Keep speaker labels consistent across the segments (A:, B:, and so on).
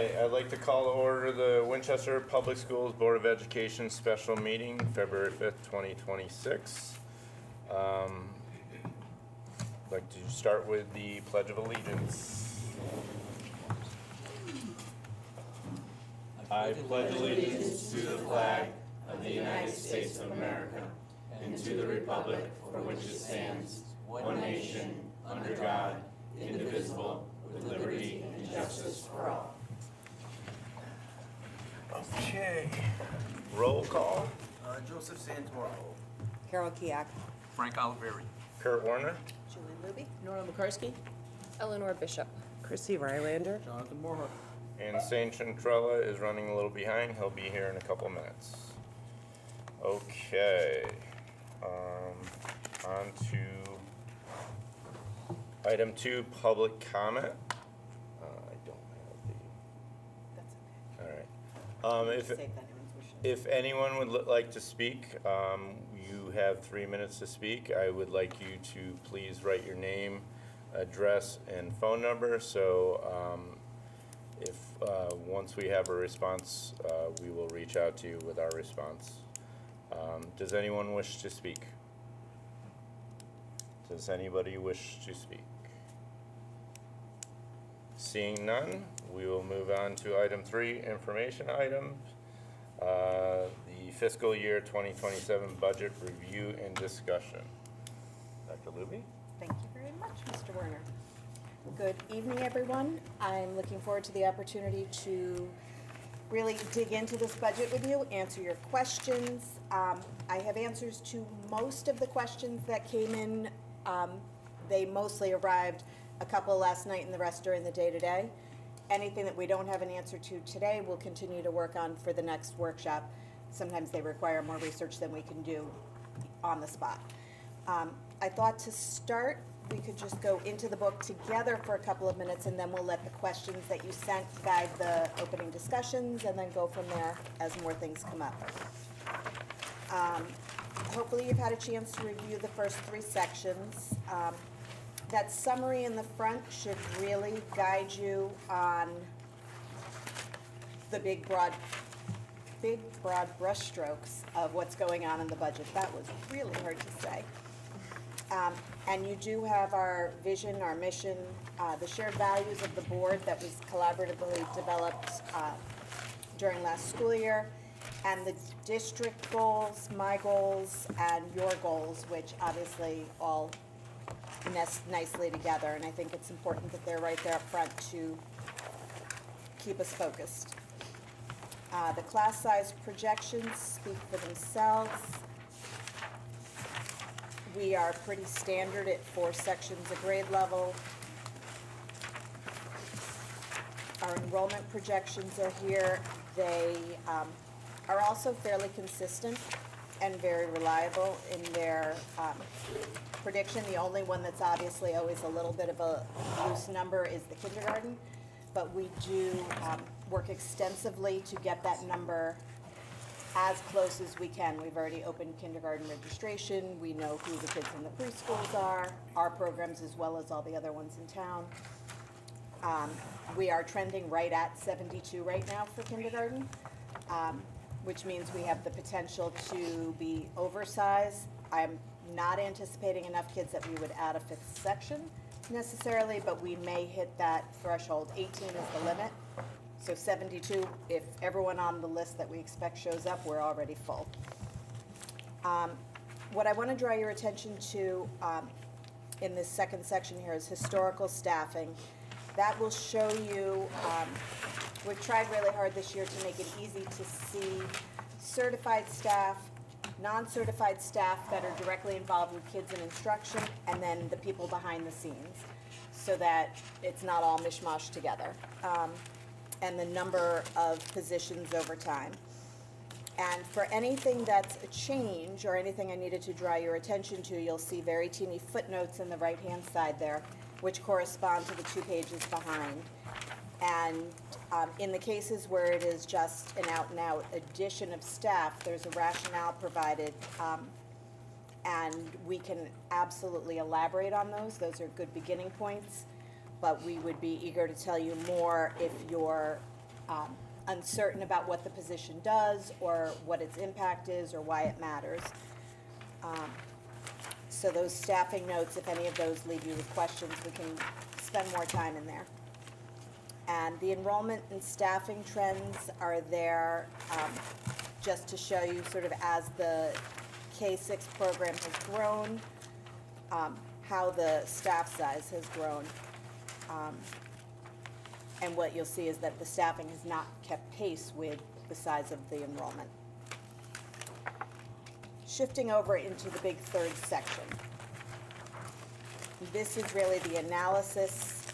A: right, I'd like to call to order the Winchester Public Schools Board of Education special meeting, February 5th, 2026. I'd like to start with the Pledge of Allegiance. I pledge allegiance to the flag of the United States of America and to the republic for which it stands, one nation, under God, indivisible, with liberty and justice for all. Okay. Roll call.
B: Joseph Santoro.
C: Carol Kiak.
D: Frank Oliveri.
A: Kurt Warner.
C: Julie Luby.
E: Nora McCarsky.
F: Eleanor Bishop.
C: Chrissy Rylander.
B: Jonathan Moorhook.
A: And Saint Centrella is running a little behind. He'll be here in a couple minutes. Okay. On to item 2, public comment. I don't have the.
C: That's
A: All right.
C: okay.
A: If
C: Save that information.
A: If anyone would like to speak, you have 3 minutes to speak. I would like you to please write your name, address, and phone number. So if once we have a response, we will reach out to you with our response. Does anyone wish to speak? Does anybody wish to speak? Seeing none, we will move on to item 3, information items. The fiscal year 2027 budget review and discussion. Dr. Luby?
C: Thank you very much, Mr. Werner. Good evening, everyone. I'm looking forward to the opportunity to really dig into this budget with you, answer your questions. I have answers to most of the questions that came in. They mostly arrived a couple last night and the rest during the day today. Anything that we don't have an answer to today, we'll continue to work on for the next workshop. Sometimes they require more research than we can do on the spot. I thought to start, we could just go into the book together for a couple of minutes, and then we'll let the questions that you sent guide the opening discussions, and then go from there as more things come up. Hopefully you've had a chance to review the first 3 sections. That summary in the front should really guide you on the big broad brushstrokes of what's going on in the budget. That was really hard to say. And you do have our vision, our mission, the shared values of the board that was collaboratively developed during last school year, and the district goals, my goals, and your goals, which obviously all nest nicely together. And I think it's important that they're right there up front to keep us focused. The class size projections speak for themselves. We are pretty standard at 4 sections of grade level. Our enrollment projections are here. They are also fairly consistent and very reliable in their prediction. The only one that's obviously always a little bit of a loose number is the kindergarten, but we do work extensively to get that number as close as we can. We've already opened kindergarten registration. We know who the kids in the preschools are, our programs as well as all the other ones in town. We are trending right at 72 right now for kindergarten, which means we have the potential to be oversized. I'm not anticipating enough kids that we would add a 5th section necessarily, but we may hit that threshold. 18 is the limit. So 72, if everyone on the list that we expect shows up, we're already full. What I want to draw your attention to in this second section here is historical staffing. That will show you, we've tried really hard this year to make it easy to see certified staff, non-certified staff that are directly involved with kids in instruction, and then the people behind the scenes, so that it's not all mishmash together. And the number of positions over time. And for anything that's a change or anything I needed to draw your attention to, you'll see very teeny footnotes in the right-hand side there, which correspond to the 2 pages behind. And in the cases where it is just an out-and-out addition of staff, there's a rationale provided, and we can absolutely elaborate on those. Those are good beginning points. But we would be eager to tell you more if you're uncertain about what the position does or what its impact is or why it matters. So those staffing notes, if any of those leave you with questions, we can spend more time in there. And the enrollment and staffing trends are there just to show you sort of as the K-6 program has grown, how the staff size has grown. And what you'll see is that the staffing has not kept pace with the size of the enrollment. Shifting over into the big third section. This is really the analysis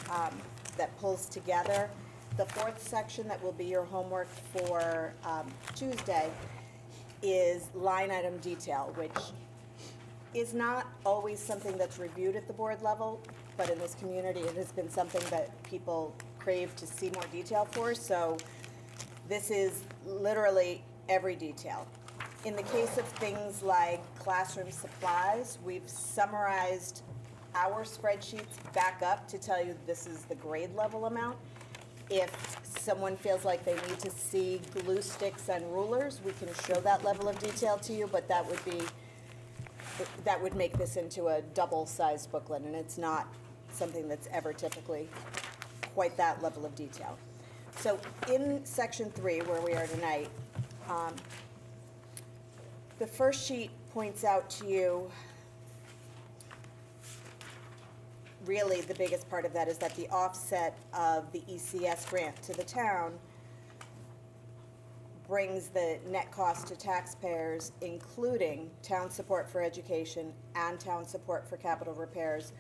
C: that pulls together. The fourth section that will be your homework for Tuesday is line item detail, which is not always something that's reviewed at the board level, but in this community it has been something that people crave to see more detail for. So this is literally every detail. In the case of things like classroom supplies, we've summarized our spreadsheets back up to tell you this is the grade level amount. If someone feels like they need to see glue sticks and rulers, we can show that level of detail to you, but that would make this into a double-sized booklet, and it's not something that's ever typically quite that level of detail. So in section 3, where we are tonight, the first sheet points out to you, really the biggest part of that is that the offset of the ECS grant to the town brings the net cost to taxpayers, including town support for education and town support for capital repairs,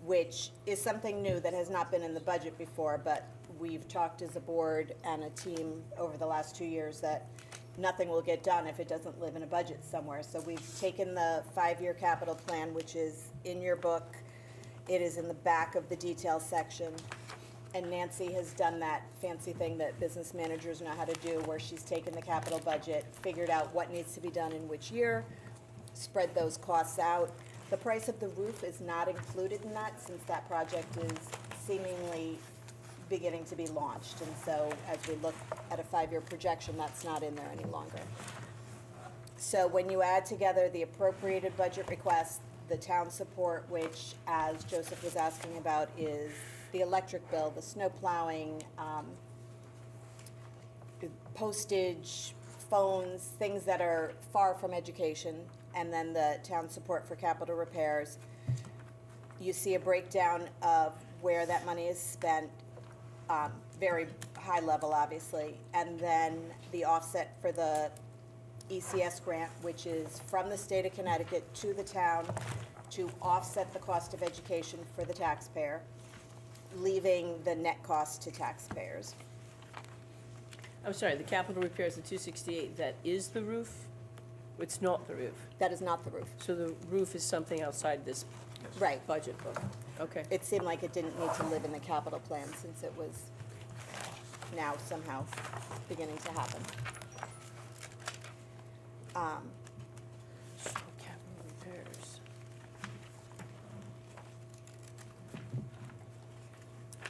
C: which is something new that has not been in the budget before, but we've talked as a board and a team over the last 2 years that nothing will get done if it doesn't live in a budget somewhere. So we've taken the 5-year capital plan, which is in your book. It is in the back of the detail section. And Nancy has done that fancy thing that business managers know how to do, where she's taken the capital budget, figured out what needs to be done in which year, spread those costs out. The price of the roof is not included in that, since that project is seemingly beginning to be launched. And so as we look at a 5-year projection, that's not in there any longer. So when you add together the appropriated budget request, the town support, which, as Joseph was asking about, is the electric bill, the snow plowing, postage, phones, things that are far from education, and then the town support for capital repairs, you see a breakdown of where that money is spent, very high level, obviously, and then the offset for the ECS grant, which is from the state of Connecticut to the town to offset the cost of education for the taxpayer, leaving the net cost to taxpayers.
B: I'm sorry, the capital repairs, the 268, that is the roof? It's not the roof?
C: That is not the roof.
B: So the roof is something outside this
C: Right.
B: budget book? Okay.
C: It seemed like it didn't need to live in the capital plan since it was now somehow beginning to happen.
B: So capital repairs.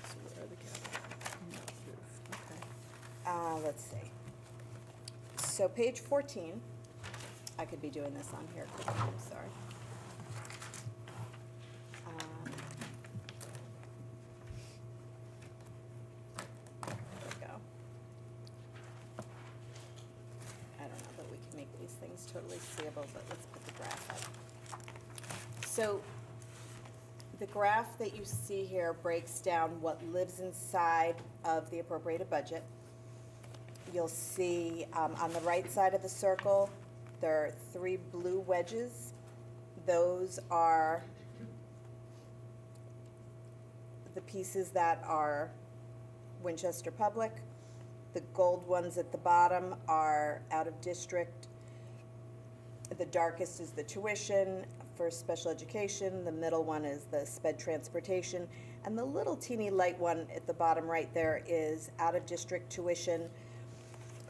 B: So where are the capital? Not roof, okay.
C: Let's see. So page 14, I could be doing this on here quickly, I'm sorry. There we go. I don't know that we can make these things totally seeable, but let's put the graph up. So the graph that you see here breaks down what lives inside of the appropriated budget. You'll see on the right side of the circle, there are 3 blue wedges. Those are the pieces that are Winchester Public. The gold ones at the bottom are out of district. The darkest is the tuition for special education. The middle one is the sped transportation. And the little teeny light one at the bottom right there is out of district tuition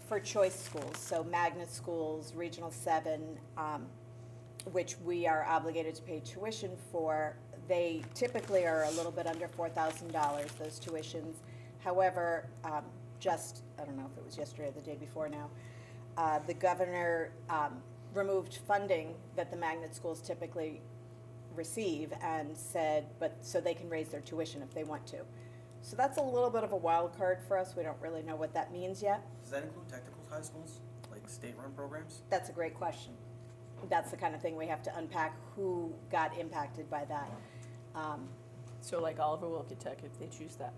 C: for choice schools, so magnet schools, Regional 7, which we are obligated to pay tuition for. They typically are a little bit under $4,000, those tuitions. However, just, I don't know if it was yesterday or the day before now, the governor removed funding that the magnet schools typically receive and said, but, so they can raise their tuition if they want to. So that's a little bit of a wild card for us. We don't really know what that means yet.
D: Does that include technical high schools, like state-run programs?
C: That's a great question. That's the kind of thing we have to unpack, who got impacted by that.
B: So like Oliver Wilkett Tech, if they choose that.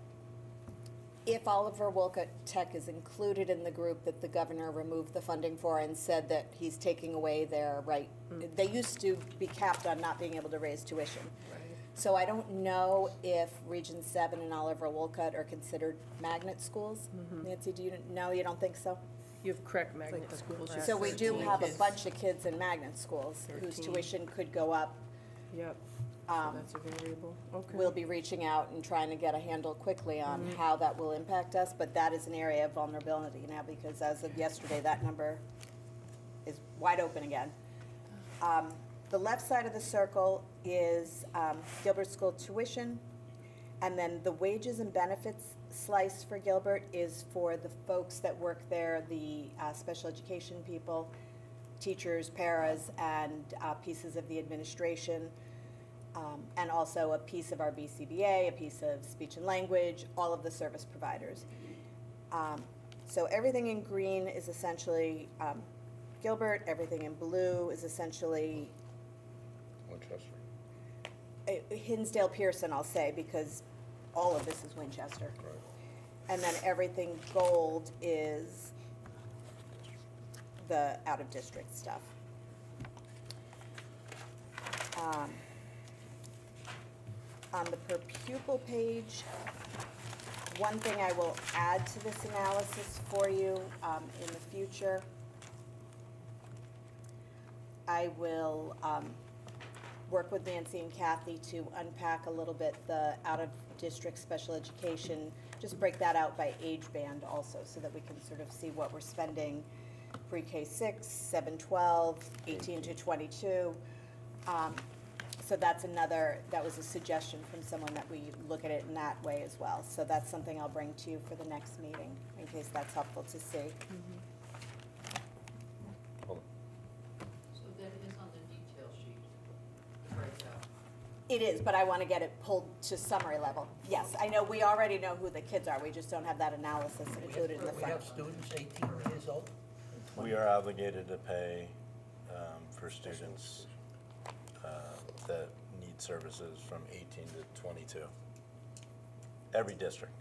C: If Oliver Wolcott Tech is included in the group that the governor removed the funding for and said that he's taking away their right, they used to be capped on not being able to raise tuition. So I don't know if Region 7 and Oliver Wolcott are considered magnet schools. Nancy, do you know? You don't think so?
B: You have correct magnet schools.
C: So we do
B: 13
C: have a
B: kids.
C: bunch of kids in magnet schools whose
B: 13.
C: tuition could go up.
B: Yep, so that's a variable, okay.
C: We'll be reaching out and trying to get a handle quickly on how that will impact us, but that is an area of vulnerability now, because as of yesterday, that number is wide open again. The left side of the circle is Gilbert School tuition, and then the wages and benefits slice for Gilbert is for the folks that work there, the special education people, teachers, paras, and pieces of the administration, and also a piece of our BCBA, a piece of speech and language, all of the service providers. So everything in green is essentially Gilbert, everything in blue is essentially
A: Winchester.
C: Hinsdale Pearson, I'll say, because all of this is Winchester.
A: Right.
C: And then everything gold is the out-of-district stuff. On the per pupil page, one thing I will add to this analysis for you in the future, I will work with Nancy and Kathy to unpack a little bit the out-of-district special education, just break that out by age band also, so that we can sort of see what we're spending pre-K 6, 7, 12, 18 to 22. So that's another, that was a suggestion from someone that we look at it in that way as well. So that's something I'll bring to you for the next meeting, in case that's helpful to see.
A: Hold on.
E: So that is on the detail sheet, the breakout.
C: It is, but I want to get it pulled to summary level. Yes, I know, we already know who the kids are, we just don't have that analysis included in the
F: We
C: front.
F: have students 18 years old?
A: We are obligated to pay for students that need services from 18 to 22. Every district.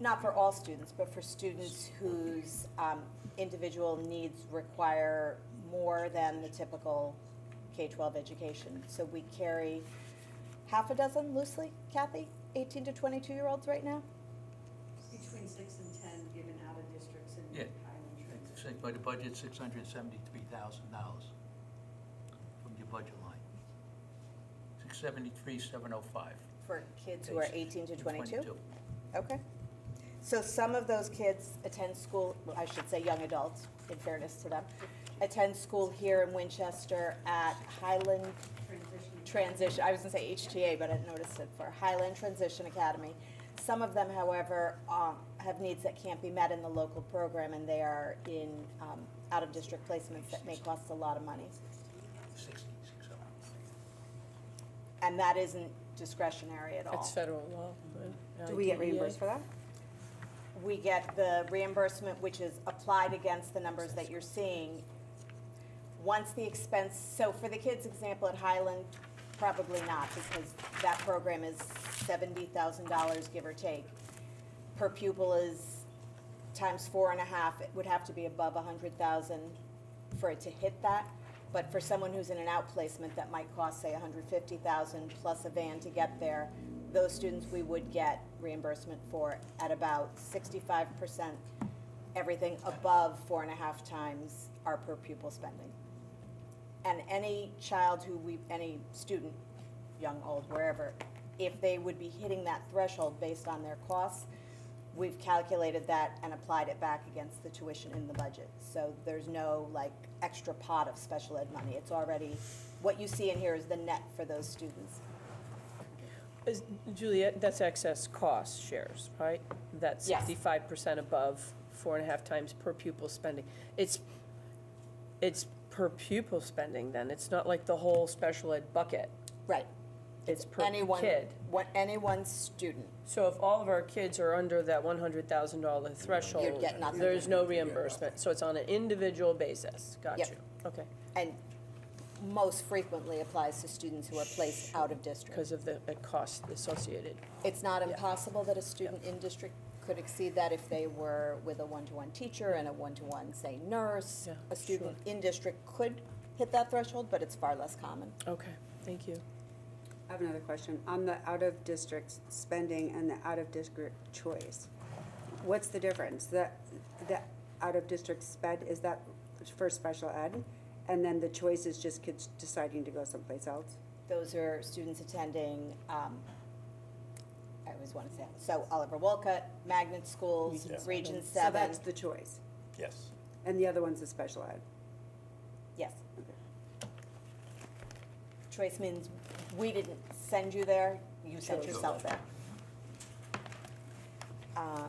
C: Not for all students, but for students whose individual needs require more than the typical K-12 education. So we carry half a dozen loosely, Kathy, 18 to 22-year-olds right now?
G: Between 6 and 10 given out of districts and
F: Yeah.
G: Highland Transit.
F: Say by the budget, $673,000 from your budget line. 673,705.
C: For kids who are 18 to 22?
F: 22.
C: Okay. So some of those kids attend school, well, I should say young adults, in fairness to them, attend school here in Winchester at Highland Transition, I was gonna say HTA, but I noticed it for Highland Transition Academy. Some of them, however, have needs that can't be met in the local program, and they are in out-of-district placements that may cost a lot of money.
F: 60, 60.
C: And that isn't discretionary at all.
B: That's federal law.
C: Do we get reimbursed for that? We get the reimbursement, which is applied against the numbers that you're seeing. Once the expense, so for the kids' example at Highland, probably not, because that program is $70,000, give or take. Per pupil is times 4.5, it would have to be above 100,000 for it to hit that. But for someone who's in an outplacement, that might cost, say, 150,000 plus a van to get there. Those students we would get reimbursement for at about 65%, everything above 4.5 times our per pupil spending. And any child any student, young, old, wherever, if they would be hitting that threshold based on their costs, we've calculated that and applied it back against the tuition in the budget. So there's no like extra pot of special ed money. It's already, what you see in here is the net for those students.
B: Juliet, that's excess cost shares, right? That's
C: Yes.
B: 65% above 4.5 times per pupil spending. It's per pupil spending then, it's not like the whole special ed bucket,
C: Right.
B: it's per
C: Anyone,
B: kid.
C: any one student.
B: So if all of our kids are under that $100,000 threshold,
C: You'd get nothing.
B: there's no reimbursement, so it's on an individual basis, got
C: Yep.
B: you, okay,
C: And most frequently applies to students who are placed out of district.
B: because of the cost associated.
C: It's not impossible that a student in district could exceed that if they were with a one-to-one teacher and a one-to-one, say, nurse.
B: Yeah,
C: A student
B: sure.
C: in district could hit that threshold, but it's far less common.
B: Okay, thank you.
H: I have another question. On the out-of-district spending and the out-of-district choice, what's the difference? The out-of-district sped, is that for special ed? And then the choice is just kids deciding to go someplace else?
C: Those are students attending, I always want to say, so Oliver Wolcott, magnet schools,
A: Yeah.
C: Region
H: So
C: 7.
H: that's the choice.
A: Yes.
H: And the other one's the special ed?
C: Yes.
H: Okay.
C: Choice means we didn't send you there, you sent
A: Chose
C: yourself
A: that.
C: there.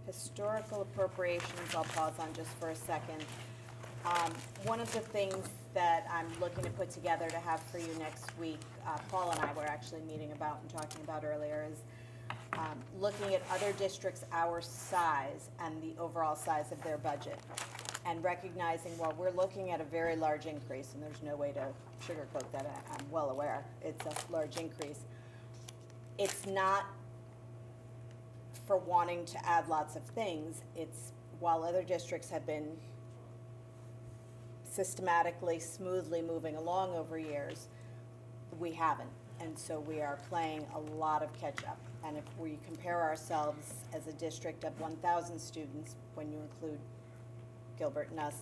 C: Historical appropriations, I'll pause on just for a second. One of the things that I'm looking to put together to have for you next week, Paul and I were actually meeting about and talking about earlier, is looking at other districts our size and the overall size of their budget. And recognizing, while we're looking at a very large increase, and there's no way to sugarcoat that, I'm well aware, it's a large increase. It's not for wanting to add lots of things, it's while other districts have been systematically, smoothly moving along over years, we haven't. And so we are playing a lot of catch-up. And if we compare ourselves as a district of 1,000 students, when you include Gilbert and us,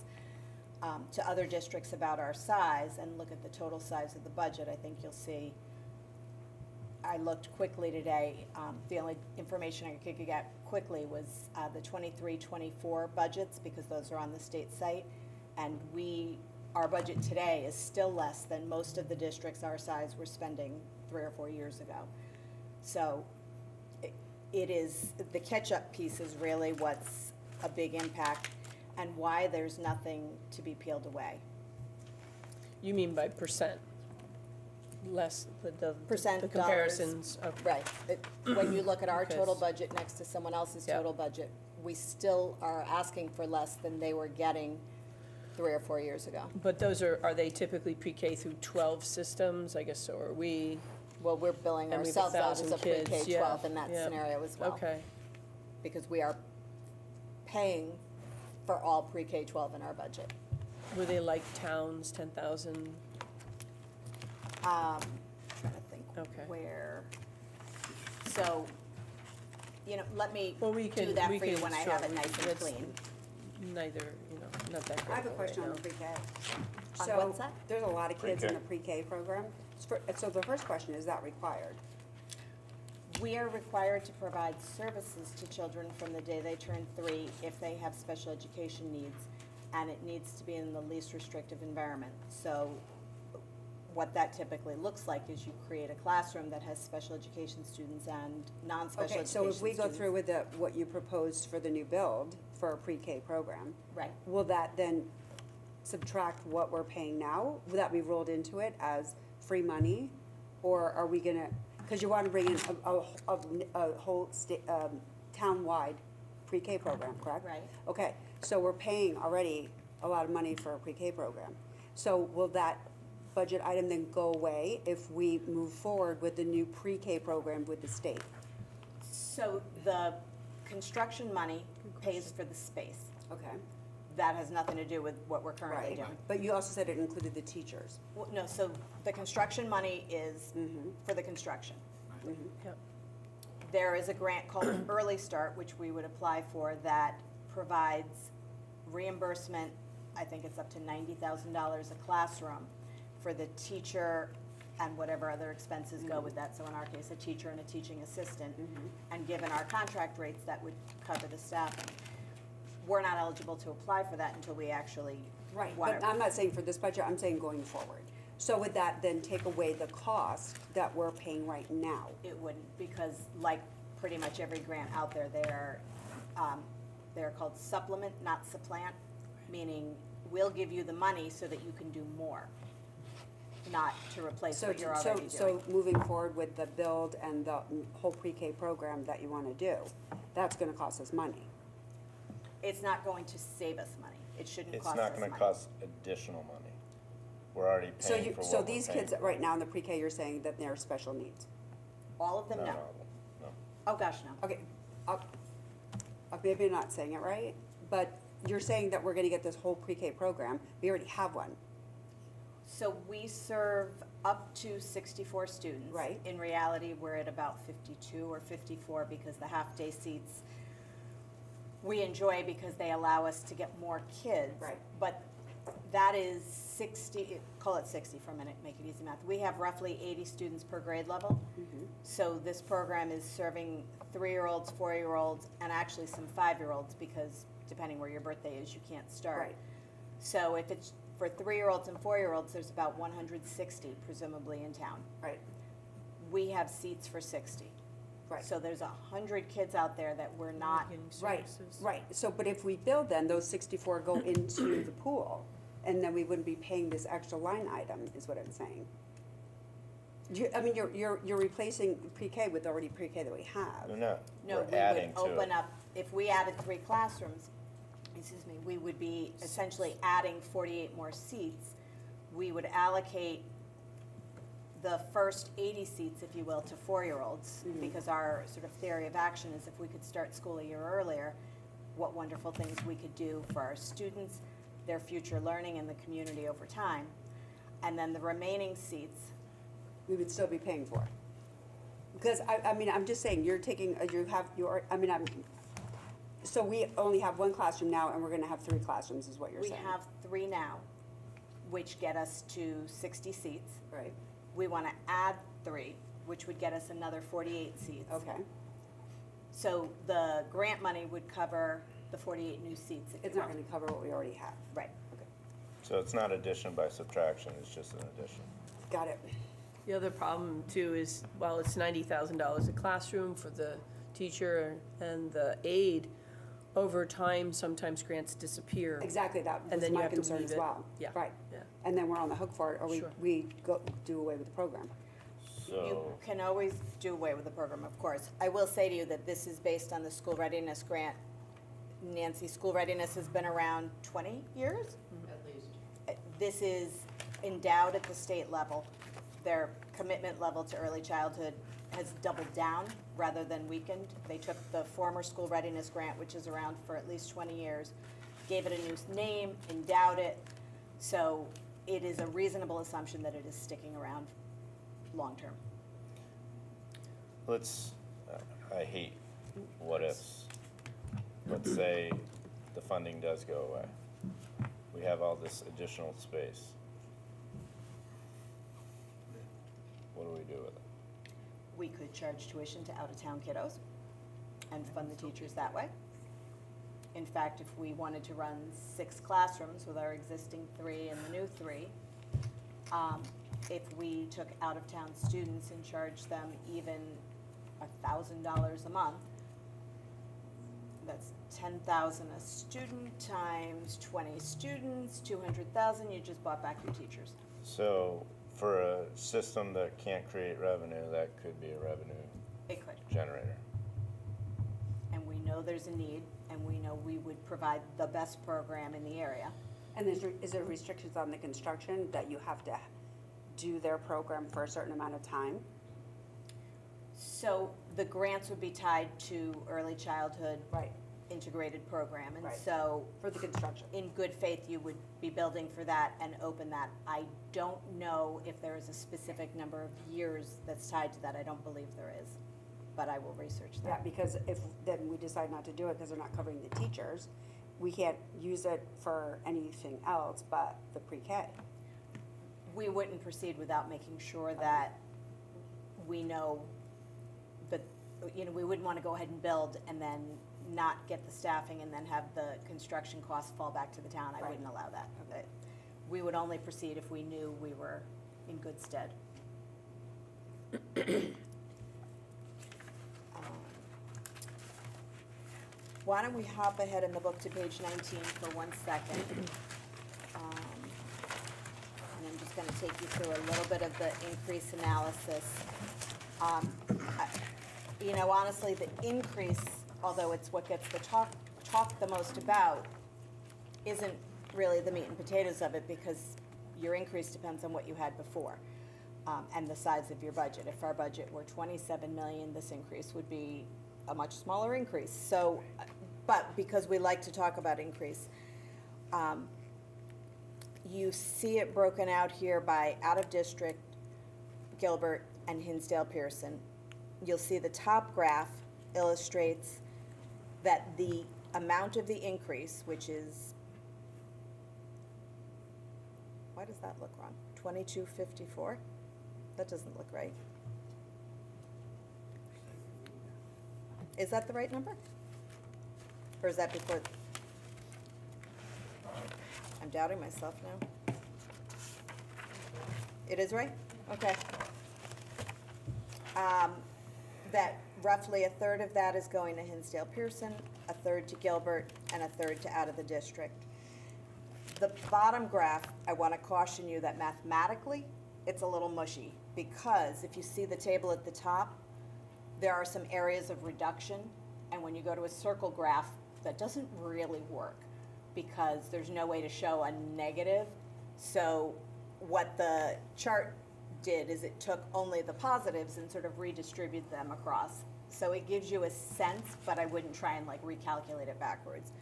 C: to other districts about our size and look at the total size of the budget, I think you'll see. I looked quickly today, the only information I could get quickly was the 23-24 budgets, because those are on the state site. And our budget today is still less than most of the districts our size were spending 3 or 4 years ago. So it is, the catch-up piece is really what's a big impact and why there's nothing to be peeled away.
B: You mean by percent? Less, the
C: Percent,
B: the
C: dollars.
B: comparisons of,
C: Right. When you look at our
B: Okay.
C: total budget next to someone else's
B: Yeah.
C: total budget, we still are asking for less than they were getting 3 or 4 years ago.
B: but those are they typically pre-K through 12 systems? I guess so are we.
C: Well, we're billing
B: And we have
C: ourselves out as
B: 1,000
C: a pre-K
B: kids, yeah,
C: 12 in that
B: yeah.
C: scenario as well.
B: Okay,
C: Because we are paying for all pre-K 12 in our budget.
B: were they like towns, 10,000?
C: Trying to think
B: Okay.
C: where, so, let me
B: Well, we
C: do
B: can-
C: that
B: we
C: for you
B: can
C: when I have it
B: show-
C: nice and
B: that's-
C: clean.
B: Neither, not that great.
H: I have a
B: right
H: question on
B: now.
H: the pre-K.
C: On
H: So,
C: what's that?
H: there's a lot of kids in
A: Pre-K.
H: the pre-K program. So the first question, is that required?
C: We are required to provide services to children from the day they turn 3 if they have special education needs, and it needs to be in the least restrictive environment. So what that typically looks like is you create a classroom that has special education students and non-special
H: Okay,
C: education
H: so if we go
C: students.
H: through with what you proposed for the new build for a pre-K program,
C: Right.
H: will that then subtract what we're paying now? Will that be rolled into it as free money? Or are we gonna, because you want to bring in a whole town-wide pre-K program, correct?
C: Right.
H: Okay, so we're paying already a lot of money for a pre-K program. So will that budget item then go away if we move forward with the new pre-K program with the state?
C: So the construction money pays for the space.
H: Okay,
C: That has nothing to do with what we're currently
H: right.
C: doing.
H: But you also said it included the teachers.
C: Well, no, so the construction money is
H: Mm-hmm.
C: for the construction.
B: Yep.
C: There is a grant called Early Start, which we would apply for, that provides reimbursement, I think it's up to $90,000 a classroom, for the teacher and whatever other expenses go with that. So in our case, a teacher and a teaching assistant. And given our contract rates, that would cover the staffing. We're not eligible to apply for that until we actually.
H: Right,
C: want
H: but
C: it.
H: I'm not saying for this budget, I'm saying going forward. So would that then take away the cost that we're paying right now?
C: It wouldn't, because like pretty much every grant out there, they're called supplement, not supplant, meaning we'll give you the money so that you can do more, not to replace
H: So,
C: what you're
H: so,
C: already doing.
H: so moving forward with the build and the whole pre-K program that you wanna do, that's gonna cost us money.
C: It's not going to save us money. It shouldn't
A: It's
C: cost us
A: not
C: money.
A: gonna cost additional money. We're already
H: So
A: paying
H: you,
A: for what
H: so
A: we're
H: these
A: paying
H: kids
A: for.
H: right now in the pre-K, you're saying that they're special needs?
C: All of them,
A: Not
C: no.
A: all of them, no.
C: Oh, gosh, no.
H: Okay, maybe I'm not saying it right, but you're saying that we're gonna get this whole pre-K program, we already have one.
C: So we serve up to 64 students.
H: Right.
C: In reality, we're at about 52 or 54 because the half-day seats we enjoy because they allow us to get more kids.
H: Right.
C: But that is 60, call it 60 for a minute, make it easy math. We have roughly 80 students per grade level. So this program is serving 3-year-olds, 4-year-olds, and actually some 5-year-olds because depending where your birthday is, you can't start.
H: Right.
C: So if it's for 3-year-olds and 4-year-olds, there's about 160 presumably in town.
H: Right,
C: We have seats for 60.
H: right.
C: So there's 100 kids out there that we're not,
B: Getting
H: Right,
B: services.
H: right, so, but if we build then, those 64 go into the pool, and then we wouldn't be paying this extra line item, is what I'm saying. I mean, you're replacing pre-K with already pre-K that we have.
A: We're not,
C: no,
A: we're
C: we would
A: adding to it.
C: open up, if we added 3 classrooms, excuse me, we would be essentially adding 48 more seats. We would allocate the first 80 seats, if you will, to 4-year-olds, because our sort of theory of action is if we could start school a year earlier, what wonderful things we could do for our students, their future learning, and the community over time. And then the remaining seats,
H: We would still be paying for. Because I mean, I'm just saying, you're taking, so we only have 1 classroom now, and we're gonna have 3 classrooms, is what you're
C: we
H: saying?
C: have 3 now, which get us to 60 seats.
H: Right,
C: We want to add 3, which would get us another 48 seats.
H: okay.
C: So the grant money would cover the 48 new seats. if
H: It's
C: you
H: not
C: will.
H: gonna cover what we already have.
C: Right.
A: So it's not addition by subtraction, it's just an addition.
H: Got it.
B: The other problem too is, while it's $90,000 a classroom for the teacher and the aide, over time, sometimes grants disappear.
H: Exactly, that
B: And
H: was
B: then you
H: my
B: have to
H: concern
B: leave
H: as
B: it.
H: well.
B: Yeah,
H: Right.
B: yeah.
H: And then we're on the hook for it, or
B: Sure.
H: we go, do away with the program.
C: You
A: So,
C: can always do away with the program, of course. I will say to you that this is based on the school readiness grant. Nancy, school readiness has been around 20 years?
E: At least.
C: This is endowed at the state level. Their commitment level to early childhood has doubled down rather than weakened. They took the former school readiness grant, which is around for at least 20 years, gave it a new name, endowed it. So it is a reasonable assumption that it is sticking around long-term.
A: let's, I hate what ifs. Let's say the funding does go away. We have all this additional space. What do we do with it?
C: We could charge tuition to out-of-town kiddos and fund the teachers that way. In fact, if we wanted to run 6 classrooms with our existing 3 and the new 3, if we took out-of-town students and charged them even $1,000 a month, that's 10,000 a student times 20 students, 200,000, you just bought back your teachers.
A: So, for a system that can't create revenue, that could be a revenue
C: It could.
A: generator.
C: And we know there's a need, and we know we would provide the best program in the area.
H: And is there restrictions on the construction that you have to do their program for a certain amount of time?
C: So the grants would be tied to early childhood
H: Right,
C: integrated program. And
H: Right.
C: so
H: for the construction.
C: in good faith, you would be building for that and open that. I don't know if there is a specific number of years that's tied to that. I don't believe there is, but I will research
H: Yeah,
C: that.
H: because if then we decide not to do it because they're not covering the teachers, we can't use it for anything else but the pre-K.
C: We wouldn't proceed without making sure that we know that, we wouldn't want to go ahead and build and then not get the staffing and then have the construction costs fall back to the town. I
H: Right.
C: wouldn't allow that. We would only proceed if we knew we were in good stead. Why don't we hop ahead in the book to page 19 for 1 second? And I'm just gonna take you through a little bit of the increase analysis. You know, honestly, the increase, although it's what gets the talk the most about, isn't really the meat and potatoes of it, because your increase depends on what you had before, and the size of your budget. If our budget were 27 million, this increase would be a much smaller increase. So, but because we like to talk about increase, you see it broken out here by out-of-district, Gilbert, and Hinsdale-Pearson. You'll see the top graph illustrates that the amount of the increase, which is, why does that look wrong? 2254? That doesn't look right. Is that the right number? Or is that before? I'm doubting myself now. It is right? Okay. That roughly a third of that is going to Hinsdale-Pearson, a third to Gilbert, and a third to out of the district. The bottom graph, I want to caution you that mathematically, it's a little mushy, because if you see the table at the top, there are some areas of reduction, and when you go to a circle graph, that doesn't really work, because there's no way to show a negative. So what the chart did is it took only the positives and sort of redistributed them across. So it gives you a sense, but I wouldn't try and like recalculate it backwards.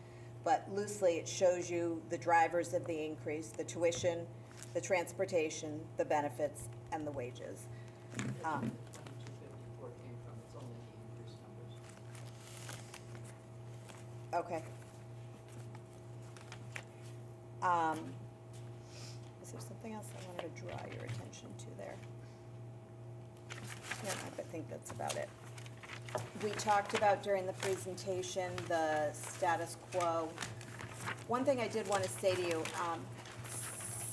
C: But loosely, it shows you the drivers of the increase: the tuition, the transportation, the benefits, and the wages.
E: 2254 came from, it's only the increase numbers.
C: Okay. Is there something else I wanted to draw your attention to there? No, I think that's about it. We talked about during the presentation the status quo. One thing I did want to say to you,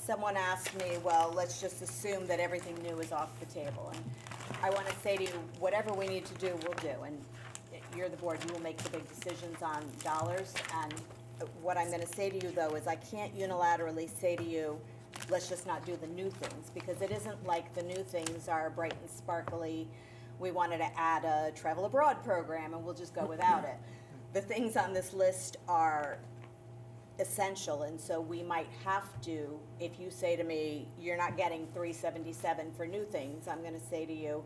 C: someone asked me, well, let's just assume that everything new is off the table. And I want to say to you, whatever we need to do, we'll do. And you're the board, you will make the big decisions on dollars. And what I'm going to say to you, though, is I can't unilaterally say to you, let's just not do the new things, because it isn't like the new things are bright and sparkly. We wanted to add a travel abroad program and we'll just go without it. The things on this list are essential, and so we might have to, if you say to me, you're not getting 377 for new things, I'm gonna say to you,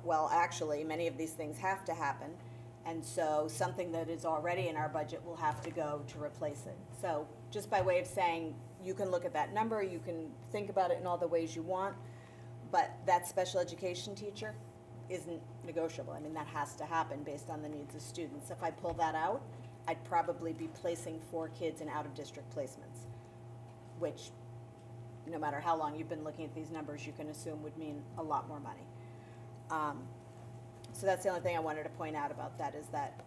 C: well, actually, many of these things have to happen, and so something that is already in our budget will have to go to replace it. So just by way of saying, you can look at that number, you can think about it in all the ways you want, but that special education teacher isn't negotiable. I mean, that has to happen based on the needs of students. If I pull that out, I'd probably be placing 4 kids in out-of-district placements, which, no matter how long you've been looking at these numbers, you can assume would mean a lot more money. So that's the only thing I wanted to point out about that, is that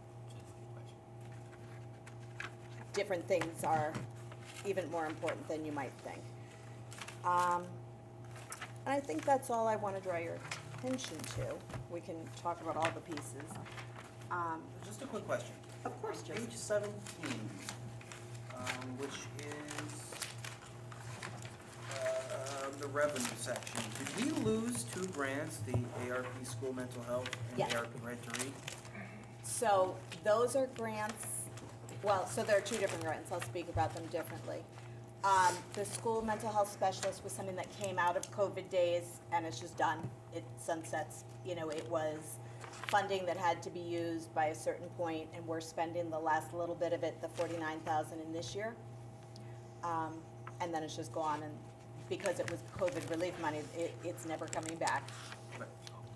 C: different things are even more important than you might think. And I think that's all I want to draw your attention to. We can talk about all the pieces.
D: Just a quick question.
C: Of course,
D: On
C: Joseph.
D: page 17, which is the revenue section. Did we lose 2 grants, the ARP School Mental Health and
C: Yes.
D: ARP Right to Read?
C: So those are grants, well, so there are 2 different grants. I'll speak about them differently. The school mental health specialist was something that came out of COVID days, and it's just done. It sunsets. You know, it was funding that had to be used by a certain point, and we're spending the last little bit of it, the 49,000 in this year. And then it's just gone, and because it was COVID relief money, it's never coming back.
D: Right.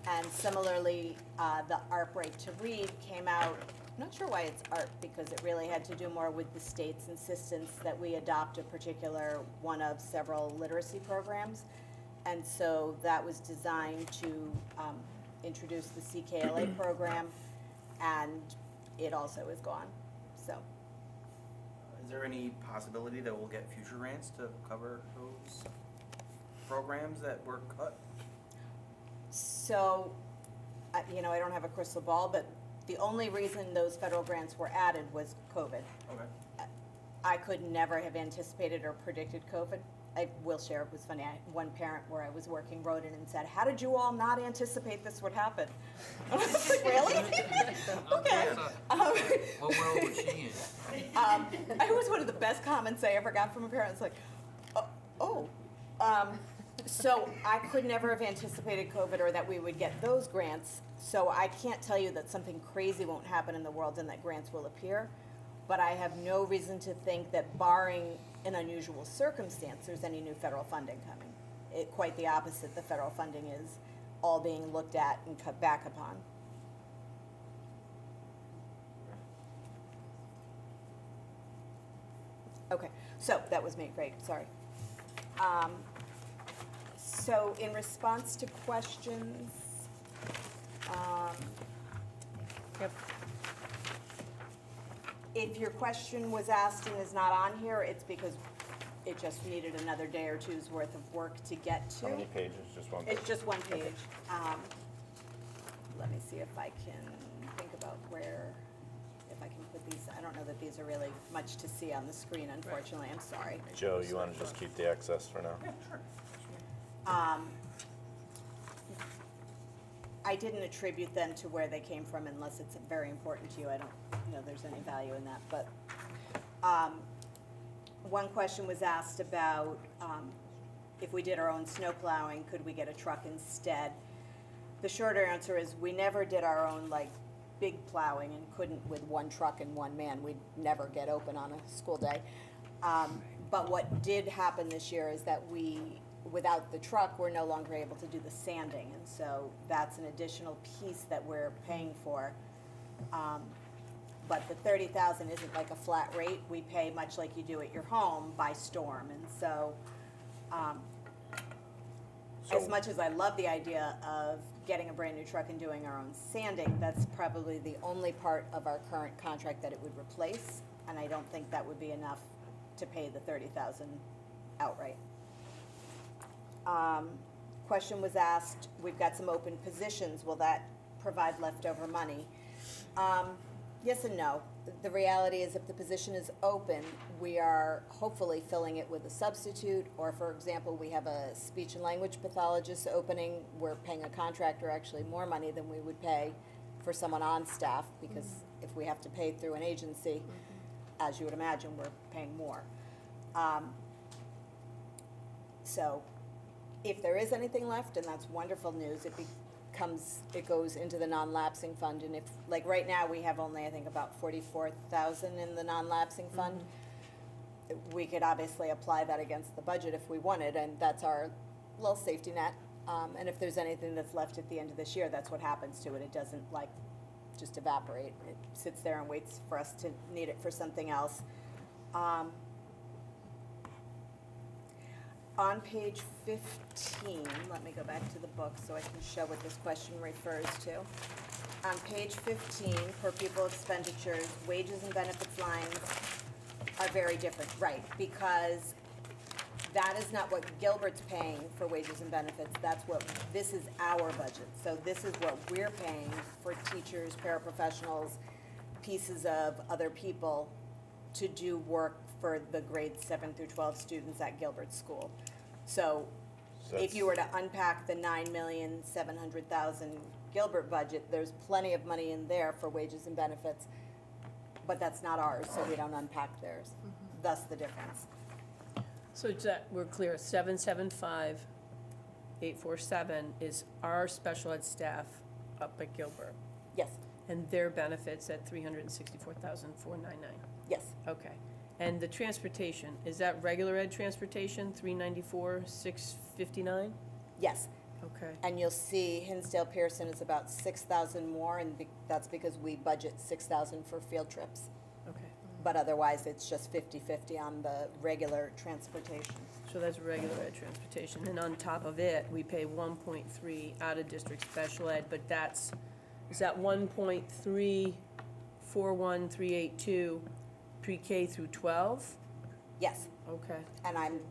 C: And similarly, the ARP Right to Read came out, I'm not sure why it's ARP, because it really had to do more with the state's insistence that we adopt a particular one of several literacy programs. And so that was designed to introduce the CKLA program, and it also is gone, so.
D: Is there any possibility that we'll get future grants to cover those programs that were cut?
C: So, you know, I don't have a crystal ball, but the only reason those federal grants were added was COVID.
D: Okay.
C: I could never have anticipated or predicted COVID. I will share, it was funny, one parent where I was working wrote in and said, "How did you all not anticipate this would happen?" I was like, really? Okay.
F: What world was she in?
C: It was one of the best comments I ever got from a parent. It's like, oh. So I could never have anticipated COVID or that we would get those grants. So I can't tell you that something crazy won't happen in the world and that grants will appear. But I have no reason to think that barring an unusual circumstance, there's any new federal funding coming. Quite the opposite, the federal funding is all being looked at and cut back upon. Okay, so that was me, great, sorry. So in response to questions,
B: Yep.
C: if your question was asked and is not on here, it's because it just needed another day or two's worth of work to get to.
A: How many pages? Just one page?
C: It's just one page. Let me see if I can think about if I can put these, I don't know that these are really much to see on the screen, unfortunately, I'm sorry.
A: Joe, you want to just keep the excess for now?
D: Yeah, sure.
C: I didn't attribute them to where they came from unless it's very important to you. I don't know there's any value in that, but one question was asked about if we did our own snow plowing, could we get a truck instead? The shorter answer is we never did our own like big plowing and couldn't with one truck and one man. We'd never get open on a school day. But what did happen this year is that without the truck, we're no longer able to do the sanding, and so that's an additional piece that we're paying for. But the $30,000 isn't like a flat rate. We pay much like you do at your home by storm, and so as much as I love the idea of getting a brand new truck and doing our own sanding, that's probably the only part of our current contract that it would replace, and I don't think that would be enough to pay the $30,000 outright. Question was asked, we've got some open positions, will that provide leftover money? Yes and no. The reality is if the position is open, we are hopefully filling it with a substitute, or for example, we have a speech and language pathologist opening, we're paying a contractor actually more money than we would pay for someone on staff, because if we have to pay through an agency, as you would imagine, we're paying more. So if there is anything left, and that's wonderful news, it goes into the non-lapsing fund, and if, like right now, we have only, I think, about 44,000 in the non-lapsing fund. We could obviously apply that against the budget if we wanted, and that's our little safety net. And if there's anything that's left at the end of this year, that's what happens to it. It doesn't like just evaporate. It sits there and waits for us to need it for something else. On page 15, let me go back to the book so I can show what this question refers to. On page 15, per pupil expenditures, wages and benefits lines are very different, right? Because that is not what Gilbert's paying for wages and benefits, this is our budget. So this is what we're paying for teachers, paraprofessionals, pieces of other people to do work for the grades 7 through 12 students at Gilbert School. So if you were to unpack the $9,700,000 Gilbert budget, there's plenty of money in there for wages and benefits, but that's not ours, so we don't unpack theirs. Thus the difference.
B: So that we're clear, 775,847 is our special ed staff up at Gilbert,
C: Yes,
B: and their benefits at 364,499.
C: yes.
B: Okay. And the transportation, is that regular ed transportation, 394,659?
C: Yes,
B: Okay.
C: and you'll see Hinsdale Pearson is about 6,000 more, and that's because we budget 6,000 for field trips.
B: Okay.
C: But otherwise, it's just 50-50 on the regular transportation.
B: So that's regular ed transportation, and on top of it, we pay 1.3 out-of-district special ed, but is that 1.341382 pre-K through 12?
C: Yes,
B: Okay.
C: and I'm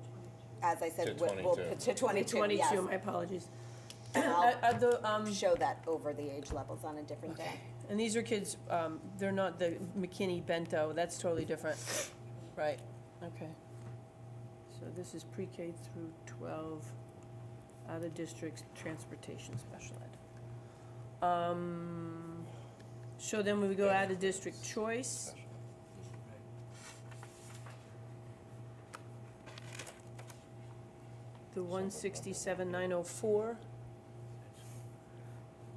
C: as I said,
A: To
C: we'll
A: 22.
C: to 22, yes.
B: 22, my apologies.
C: And
B: Are the,
C: I'll show that over the age levels on a different day.
B: and these are kids, they're not the McKinney Bento, that's totally different, right, okay. So this is pre-K through 12, out-of-district transportation special ed. So then we go out-of-district choice. The 167,904.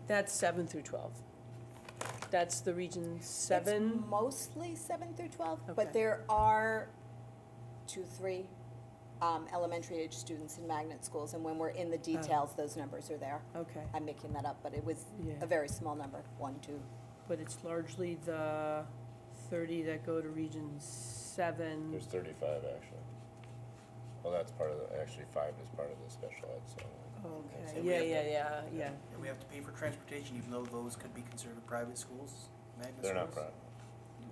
B: That's 7 through 12. That's the region 7.
C: It's mostly 7 through 12,
B: Okay.
C: but there are 2, 3 elementary age students in magnet schools, and when we're in the details, those numbers are there.
B: Okay,
C: I'm making that up, but it was
B: Yeah.
C: a very small number, 1, 2.
B: but it's largely the 30 that go to region 7.
A: There's 35 actually. Well, that's part of the, actually 5 is part of the special ed, so.
B: Okay,
D: So we
B: yeah,
D: have to-
B: yeah.
D: And we have to pay for transportation, even though those could be considered private schools, magnet
A: They're not
D: schools?
A: private.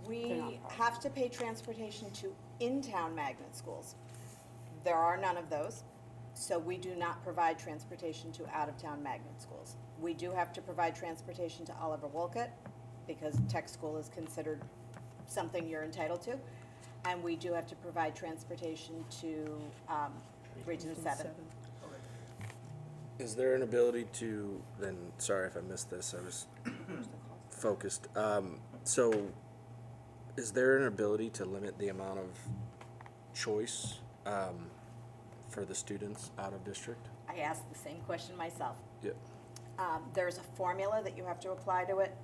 H: They're
C: We
H: not private.
C: have to pay transportation to in-town magnet schools. There are none of those, so we do not provide transportation to out-of-town magnet schools. We do have to provide transportation to Oliver Wolcott, because tech school is considered something you're entitled to. And we do have to provide transportation to Region 7.
I: Is there an ability to, then, sorry if I missed this, I was focused. So, is there an ability to limit the amount of choice for the students out of district?
C: I asked the same question myself.
I: Yeah.
C: There's a formula that you have to apply to it.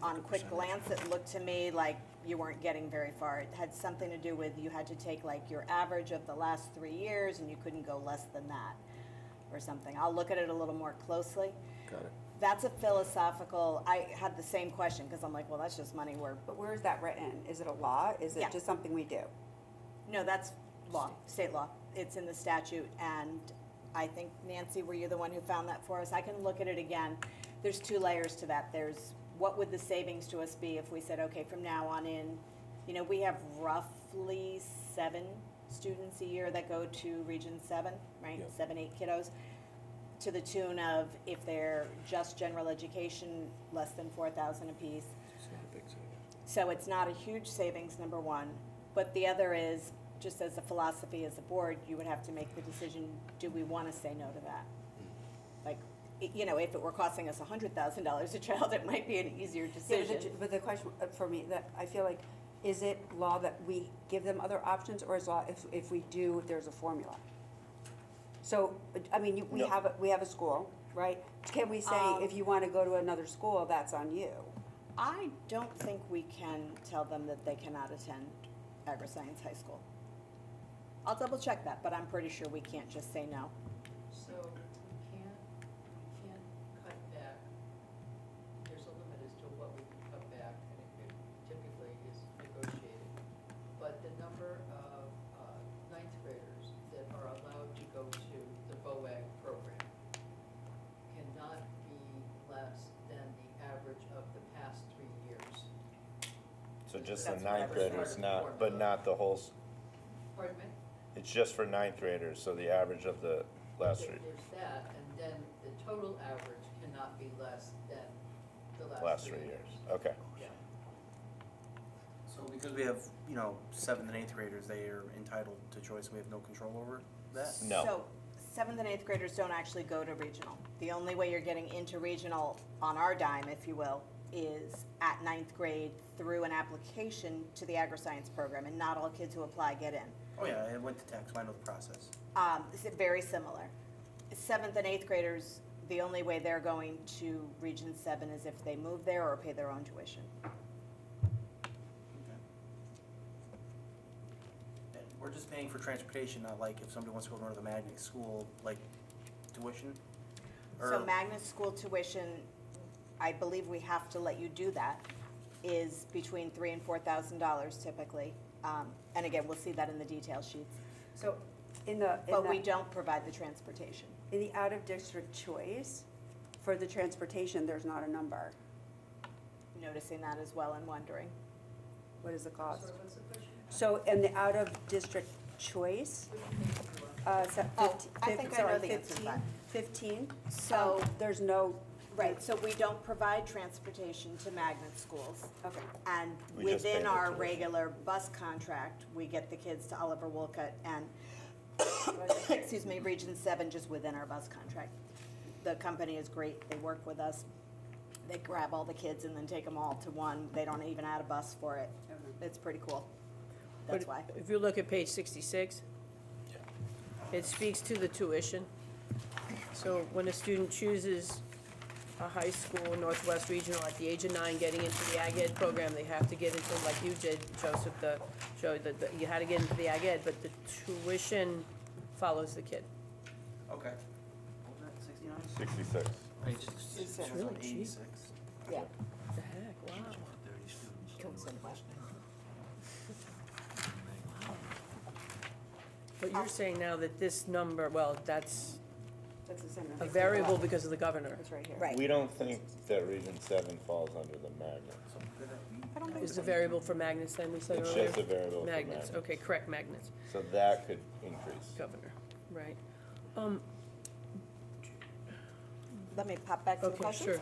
C: On quick glance, it looked to me like you weren't getting very far. It had something to do with you had to take like your average of the last 3 years and you couldn't go less than that or something. I'll look at it a little more closely.
I: Got it.
C: That's a philosophical, I had the same question because I'm like, well, that's just money
H: But where is that written? Is it a law? Is
C: Yeah.
H: it just something we do?
C: No, that's law, state law. It's in the statute, and I think, Nancy, were you the one who found that for us? I can look at it again. There's 2 layers to that. There's, what would the savings to us be if we said, okay, from now on in, we have roughly 7 students a year that go to Region 7, right?
I: Yeah.
C: 7, 8 kiddos, to the tune of, if they're just general education, less than 4,000 apiece.
I: It's not a big savings.
C: So it's not a huge savings, number one, but the other is, just as a philosophy as a board, you would have to make the decision, do we want to say no to that? Like, if it were costing us $100,000 a child, it might be an easier
H: Yeah,
C: decision.
H: but the question for me, that I feel like, is it law that we give them other options, or is law if we do, there's a formula? So, I mean, we
A: No.
H: have a school, right? Can we say, if you want to go to another school, that's on you?
C: I don't think we can tell them that they cannot attend Agri-Science High School. I'll double check that, but I'm pretty sure we can't just say no.
E: So we can't cut back, there's a limit as to what we can cut back, and it typically is negotiated. But the number of ninth graders that are allowed to go to the BOAG program cannot be less than the average of the past 3 years.
A: So just the
C: That's what I
A: ninth
C: was
A: graders,
E: starting
A: not,
E: for.
A: but not the whole,
E: Pardon me?
A: it's just for ninth graders, so the average of the last 3,
E: There's that, and then the total average cannot be less than the
A: last 3 years. Okay.
E: Yeah.
D: So because we have, 7th and 8th graders, they are entitled to choice, we have no control over that?
A: No.
C: So 7th and 8th graders don't actually go to regional. The only way you're getting into regional on our dime, if you will, is at 9th grade through an application to the agri-science program, and not all kids who apply get in.
D: Oh, yeah, I went to tech, so I know the process.
C: This is very similar. 7th and 8th graders, the only way they're going to Region 7 is if they move there or pay their own tuition.
D: And we're just paying for transportation, not like if somebody wants to go to another magnet school, like tuition?
C: So
D: Or-
C: magnet school tuition, I believe we have to let you do that, is between $3,000 and $4,000 typically. And again, we'll see that in the detail sheets.
H: So, in the,
C: But we don't provide the transportation.
H: in the out-of-district choice, for the transportation, there's not a number.
C: Noticing that as well and wondering.
H: What is the cost?
E: Sorry, what's the question?
H: So, in the out-of-district choice,
E: Which page are you
C: Oh, I think I know the answer to that.
H: 15?
C: So-
H: There's no.
C: Right, so we don't provide transportation to magnet schools.
H: Okay.
C: And
A: We just pay
C: within
A: the
C: our
A: tuition.
C: regular bus contract, we get the kids to Oliver Wolcott and, excuse me, Region 7 just within our bus contract. The company is great, they work with us. They grab all the kids and then take them all to one. They don't even add a bus for it. It's pretty cool. That's
B: But
C: why.
B: if you look at page 66, it speaks to the tuition. So when a student chooses a high school, Northwest Regional, at the age of 9, getting into the Ag Ed program, they have to get into, like you did, Joseph, you had to get into the Ag Ed, but the tuition follows the kid.
D: Okay. What was that, 69?
A: 66.
F: Page
C: It's
D: It was on 86.
C: Yeah.
B: The heck, wow.
F: 30 students.
C: Comes in well.
B: But you're saying now that this number, well, that's
H: That's the same.
B: a variable because of the governor.
H: It's right here.
C: Right.
A: We don't think that Region 7 falls under the magnets.
C: I don't think
B: Is
C: so.
B: the variable for magnets then, we said
A: It's
B: earlier?
A: just a variable for
B: Magnets,
A: magnets.
B: okay, correct, magnets,
A: So that could increase.
B: governor, right.
C: Let me pop back to the
B: Okay,
C: questions.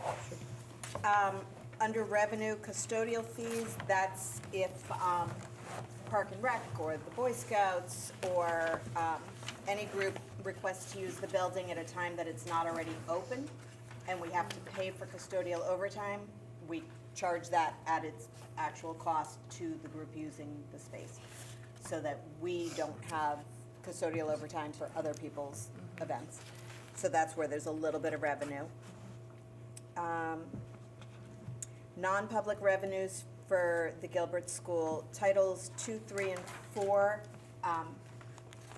B: sure.
C: Under revenue, custodial fees, that's if Park and Rec or the Boy Scouts or any group requests to use the building at a time that it's not already open, and we have to pay for custodial overtime, we charge that at its actual cost to the group using the space, so that we don't have custodial overtime for other people's events. So that's where there's a little bit of revenue. Non-public revenues for the Gilbert School, Titles 2, 3, and 4,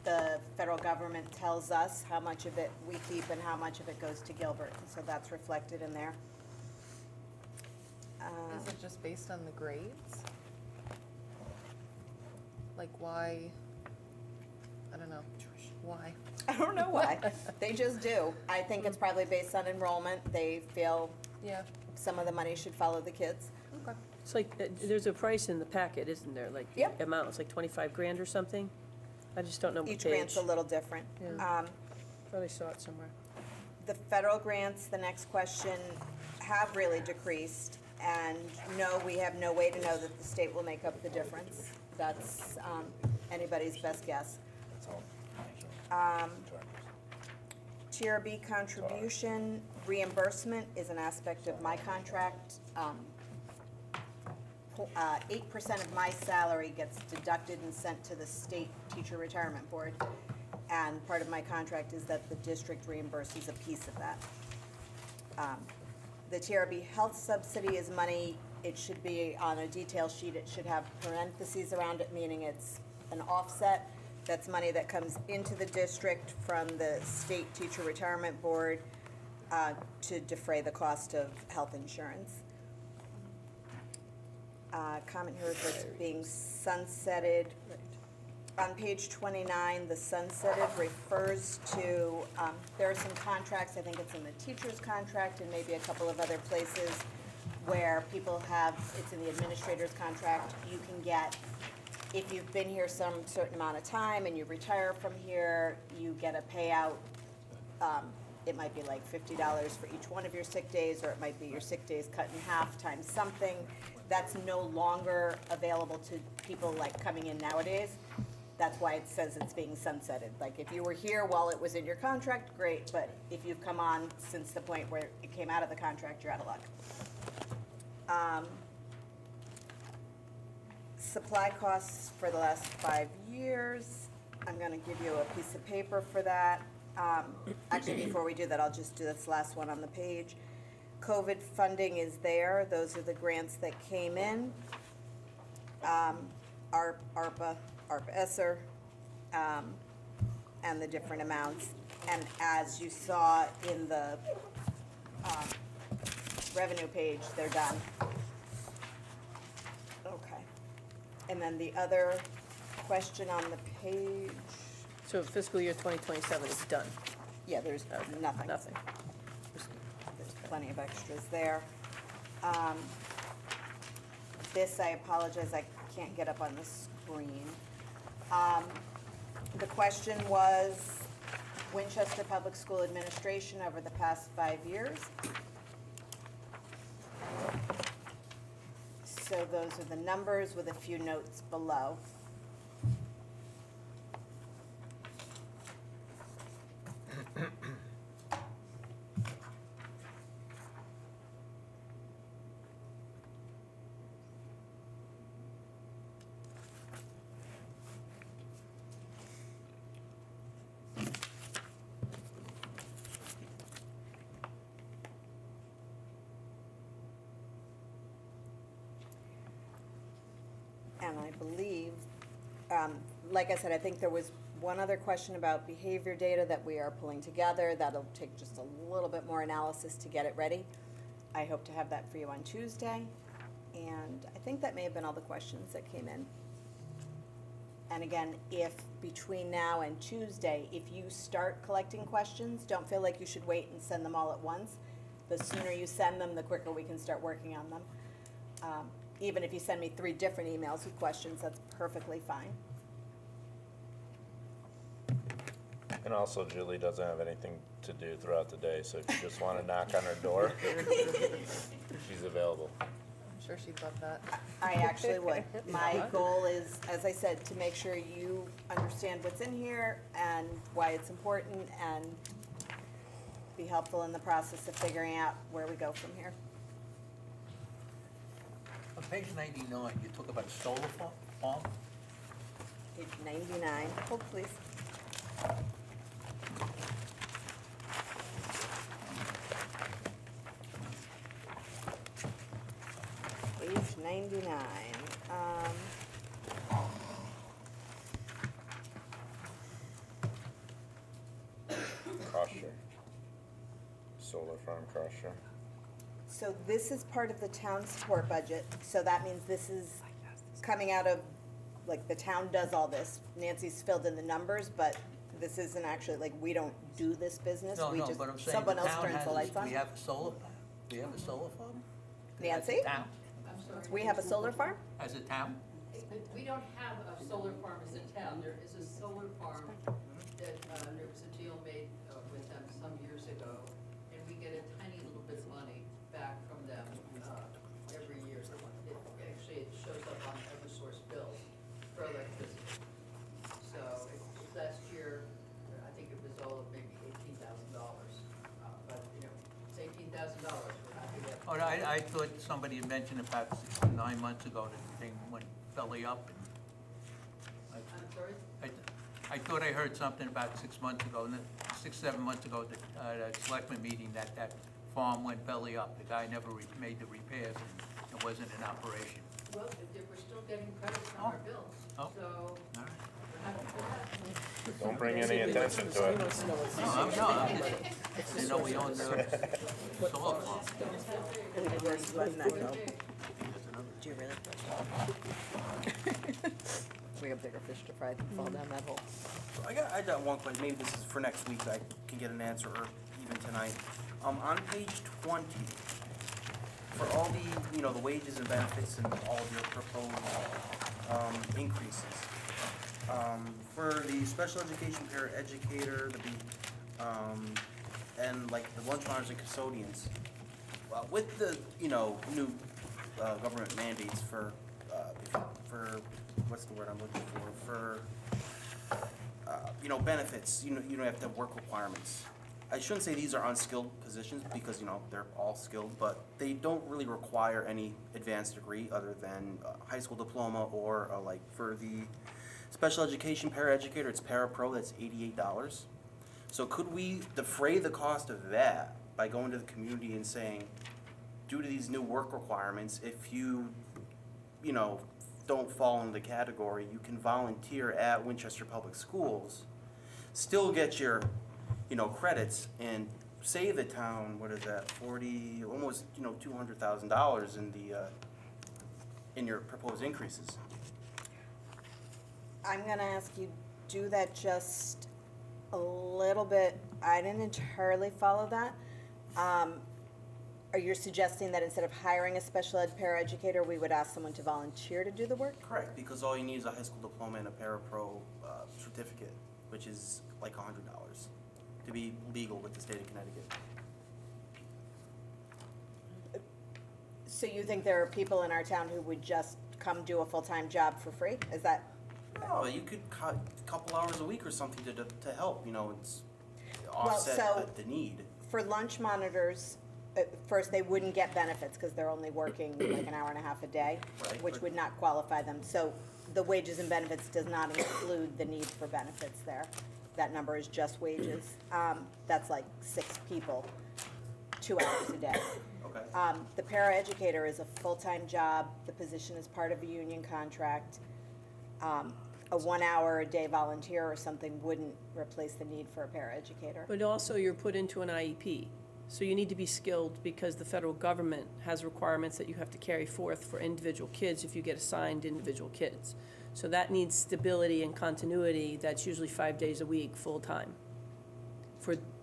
C: the federal government tells us how much of it we keep and how much of it goes to Gilbert, so that's reflected in there.
J: Is it just based on the grades? Like why, I don't know, why?
C: I don't know why, they just do. I think it's probably based on enrollment, they feel
J: Yeah,
C: some of the money should follow the kids.
J: okay.
B: It's like, there's a price in the packet, isn't there, like the
C: Yep.
B: amount, it's like 25 grand or something? I just don't know what
C: Each
B: page.
C: grant's a little different.
B: Yeah. Thought I saw it somewhere.
C: The federal grants, the next question, have really decreased. And no, we have no way to know that the state will make up the difference. That's anybody's best guess. TRB contribution reimbursement is an aspect of my contract. 8% of my salary gets deducted and sent to the state teacher retirement board. And part of my contract is that the district reimburses a piece of that. The TRB health subsidy is money, it should be on a detail sheet, it should have parentheses around it, meaning it's an offset. That's money that comes into the district from the state teacher retirement board to defray the cost of health insurance. Comment here is what's being sunsetted. On page 29, the sunsetted refers to, there are some contracts, I think it's in the teacher's contract and maybe a couple of other places where people have, it's in the administrator's contract, you can get, if you've been here some certain amount of time and you retire from here, you get a payout. It might be like $50 for each one of your sick days, or it might be your sick days cut in half times something. That's no longer available to people like coming in nowadays. That's why it says it's being sunsetted. Like, if you were here while it was in your contract, great, but if you've come on since the point where it came out of the contract, you're out of luck. Supply costs for the last 5 years. I'm gonna give you a piece of paper for that. Actually, before we do that, I'll just do this last one on the page. COVID funding is there. Those are the grants that came in. ARPA, ESSER, and the different amounts. And as you saw in the revenue page, they're done. Okay. And then the other question on the page,
B: So fiscal year 2027 is done,
C: yeah, there's nothing.
B: nothing.
C: There's plenty of extras there. This, I apologize, I can't get up on the screen. The question was Winchester Public School Administration over the past 5 years. So those are the numbers with a few notes below. And I believe, like I said, I think there was one other question about behavior data that we are pulling together. That'll take just a little bit more analysis to get it ready. I hope to have that for you on Tuesday. And I think that may have been all the questions that came in. And again, if between now and Tuesday, if you start collecting questions, don't feel like you should wait and send them all at once. The sooner you send them, the quicker we can start working on them. Even if you send me 3 different emails with questions, that's perfectly fine.
A: And also Julie doesn't have anything to do throughout the day, so if you just want to knock on her door, she's available.
J: I'm sure she'd love that.
C: I actually would. My goal is, as I said, to make sure you understand what's in here and why it's important and be helpful in the process of figuring out where we go from here.
F: On page 99, you talk about a solar farm.
C: Page 99, hold please. Page 99.
A: Cost share. Solar farm cost share.
C: So this is part of the town support budget, so that means this is coming out of, like, the town does all this. Nancy's filled in the numbers, but this isn't actually, like, we don't do this business.
F: No,
C: We
F: no,
C: just
F: but I'm saying the
C: someone else
F: town
C: turns the
F: has,
C: lights on.
F: we have a solar, we have a solar farm?
C: Nancy?
F: As a town,
E: I'm sorry.
C: We have a solar farm?
F: as a town?
E: We don't have a solar farm as a town. There is a solar farm that, there was a deal made with them some years ago, and we get a tiny little bit of money back from them every year. Actually, it shows up on Eversource bills for electricity. So last year, I think it was all of maybe $18,000. But, it's $18,000. We're happy to.
F: Oh, I thought somebody had mentioned about 9 months ago that the thing went belly up.
E: I'm sorry?
F: I thought I heard something about 6 months ago, 7 months ago, at a selectman meeting, that farm went belly up. The guy never made the repairs, and it wasn't in operation.
E: Well, we're still getting credits on our bills,
F: Oh.
E: so
F: All right.
E: we're happy for that.
A: Don't bring any attention to it.
F: You know, we own the solar farm.
C: Do you really? We have bigger fish to fry than fall down that hole.
D: So I got one question, maybe this is for next week, I can get an answer, or even tonight. On page 20, for all the, the wages and benefits and all of your proposed increases, for the special education paraeducator, and like the lunch monitors and custodians, with the, new government mandates for what's the word I'm looking for, benefits, you don't have to have work requirements. I shouldn't say these are unskilled positions because, they're all skilled, but they don't really require any advanced degree other than a high school diploma or like for the special education paraeducator, it's parapro, that's $88. So could we defray the cost of that by going to the community and saying, due to these new work requirements, if you, don't fall into the category, you can volunteer at Winchester Public Schools, still get your, credits, and save the town, what is that, almost, $200,000 in the, in your proposed increases.
C: I'm gonna ask you, do that just a little bit, I didn't entirely follow that. Are you suggesting that instead of hiring a special ed paraeducator, we would ask someone to volunteer to do the work?
D: Correct, because all you need is a high school diploma and a parapro certificate certificate, which is like $100 to be legal with the state of Connecticut.
C: So you think there are people in our town who would just come do a full-time job for free? Is that,
D: No, you could cut a couple hours a week or something to help, you know, it's
C: so-
D: offset the need.
C: for lunch monitors, first, they wouldn't get benefits because they're only working like an hour and a half a day,
D: Right.
C: which would not qualify them. So the wages and benefits does not include the need for benefits there. That number is just wages. That's like 6 people, 2 hours a day.
D: Okay.
C: The paraeducator is a full-time job. The position is part of a union contract. A 1 hour a day volunteer or something wouldn't replace the need for a paraeducator.
B: But also, you're put into an IEP. So you need to be skilled because the federal government has requirements that you have to carry forth for individual kids if you get assigned individual kids. So that needs stability and continuity. That's usually 5 days a week, full-time,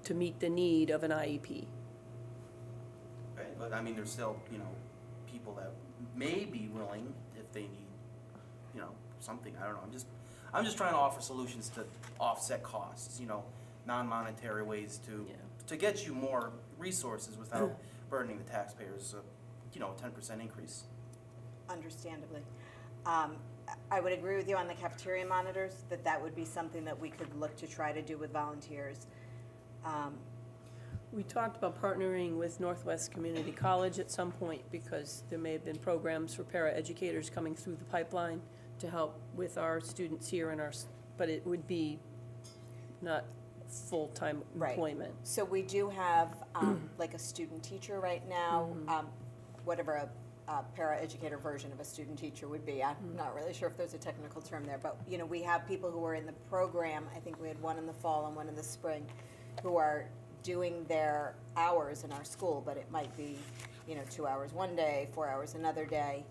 B: to meet the need of an IEP.
D: Okay, but I mean, there's still, you know, people that may be willing if they need, you know, something, I don't know, I'm just trying to offer solutions to offset costs, you know, non-monetary ways
B: Yeah.
D: to get you more resources without burdening the taxpayers, you know, 10% increase.
C: Understandably. I would agree with you on the cafeteria monitors, that would be something that we could look to try to do with volunteers.
B: We talked about partnering with Northwest Community College at some point because there may have been programs for paraeducators coming through the pipeline to help with our students here in but it would be not full-time
C: Right.
B: employment.
C: So we do have, like a student teacher right now, whatever a paraeducator version of a student teacher would be. I'm not really sure if there's a technical term there, but, you know, we have people who are in the program, I think we had one in the fall and one in the spring, who are doing their hours in our school, but it might be, you know, 2 hours one day, 4 hours another day,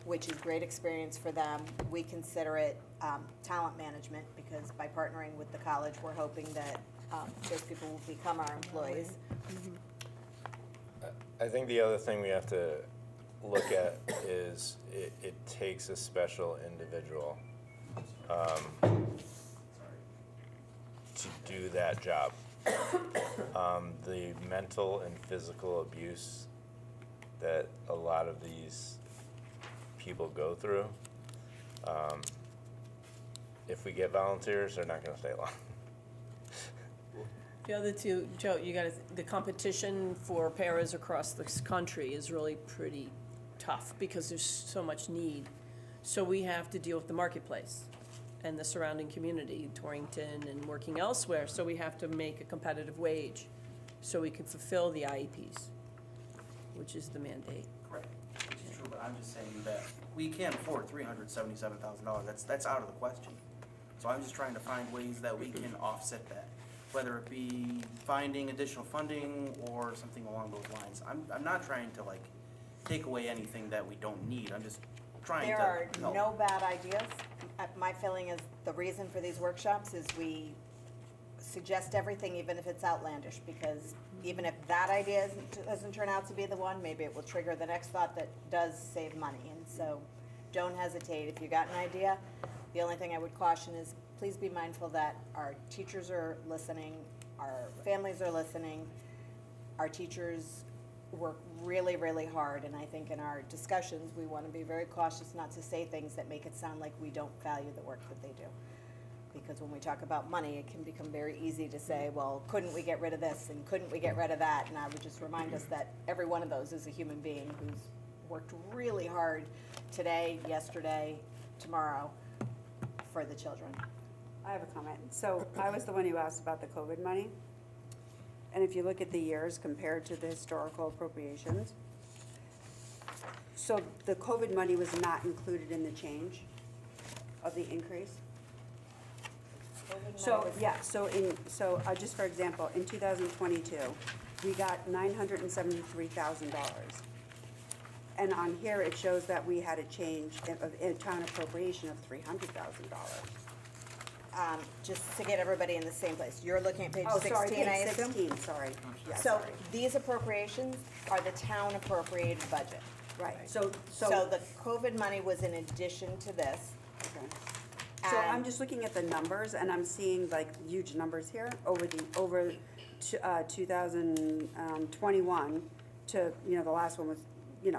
C: which is great experience for them. We consider it talent management because by partnering with the college, we're hoping that those people will become our employees.
A: I think the other thing we have to look at is it takes a special individual to do that job. The mental and physical abuse that a lot of these people go through, if we get volunteers, they're not gonna stay long.
B: The other two, Joe, the competition for paras across this country is really pretty tough because there's so much need. So we have to deal with the marketplace and the surrounding community, Torrington and working elsewhere. So we have to make a competitive wage so we can fulfill the IEPs, which is the mandate.
D: Correct, which is true, but I'm just saying that we can't afford $377,000, that's out of the question. So I'm just trying to find ways that we can offset that, whether it be finding additional funding or something along those lines. I'm not trying to like take away anything that we don't need, I'm just trying to
C: There are
D: help.
C: no bad ideas. My feeling is the reason for these workshops is we suggest everything, even if it's outlandish, because even if that idea doesn't turn out to be the one, maybe it will trigger the next thought that does save money. And so don't hesitate. If you got an idea, the only thing I would caution is please be mindful that our teachers are listening, our families are listening, our teachers work really, really hard, and I think in our discussions, we want to be very cautious not to say things that make it sound like we don't value the work that they do. Because when we talk about money, it can become very easy to say, well, couldn't we get rid of this, and couldn't we get rid of that? And I would just remind us that every one of those is a human being who's worked really hard today, yesterday, tomorrow, for the children.
H: I have a comment. So I was the one who asked about the COVID money. And if you look at the years compared to the historical appropriations, so the COVID money was not included in the change of the increase. So, yeah, so just for example, in 2022, we got $973,000. And on here, it shows that we had a change in town appropriation of $300,000.
C: Just to get everybody in the same place, you're looking at page
H: Oh, sorry,
C: 16, I
H: page
C: assume?
H: 16, sorry. Yeah,
C: So
H: sorry.
C: these appropriations are the town appropriated budget.
H: Right, so,
C: So the COVID money was in addition to this.
H: okay. So
C: And-
H: I'm just looking at the numbers, and I'm seeing like huge numbers here over 2021 to, the last one was,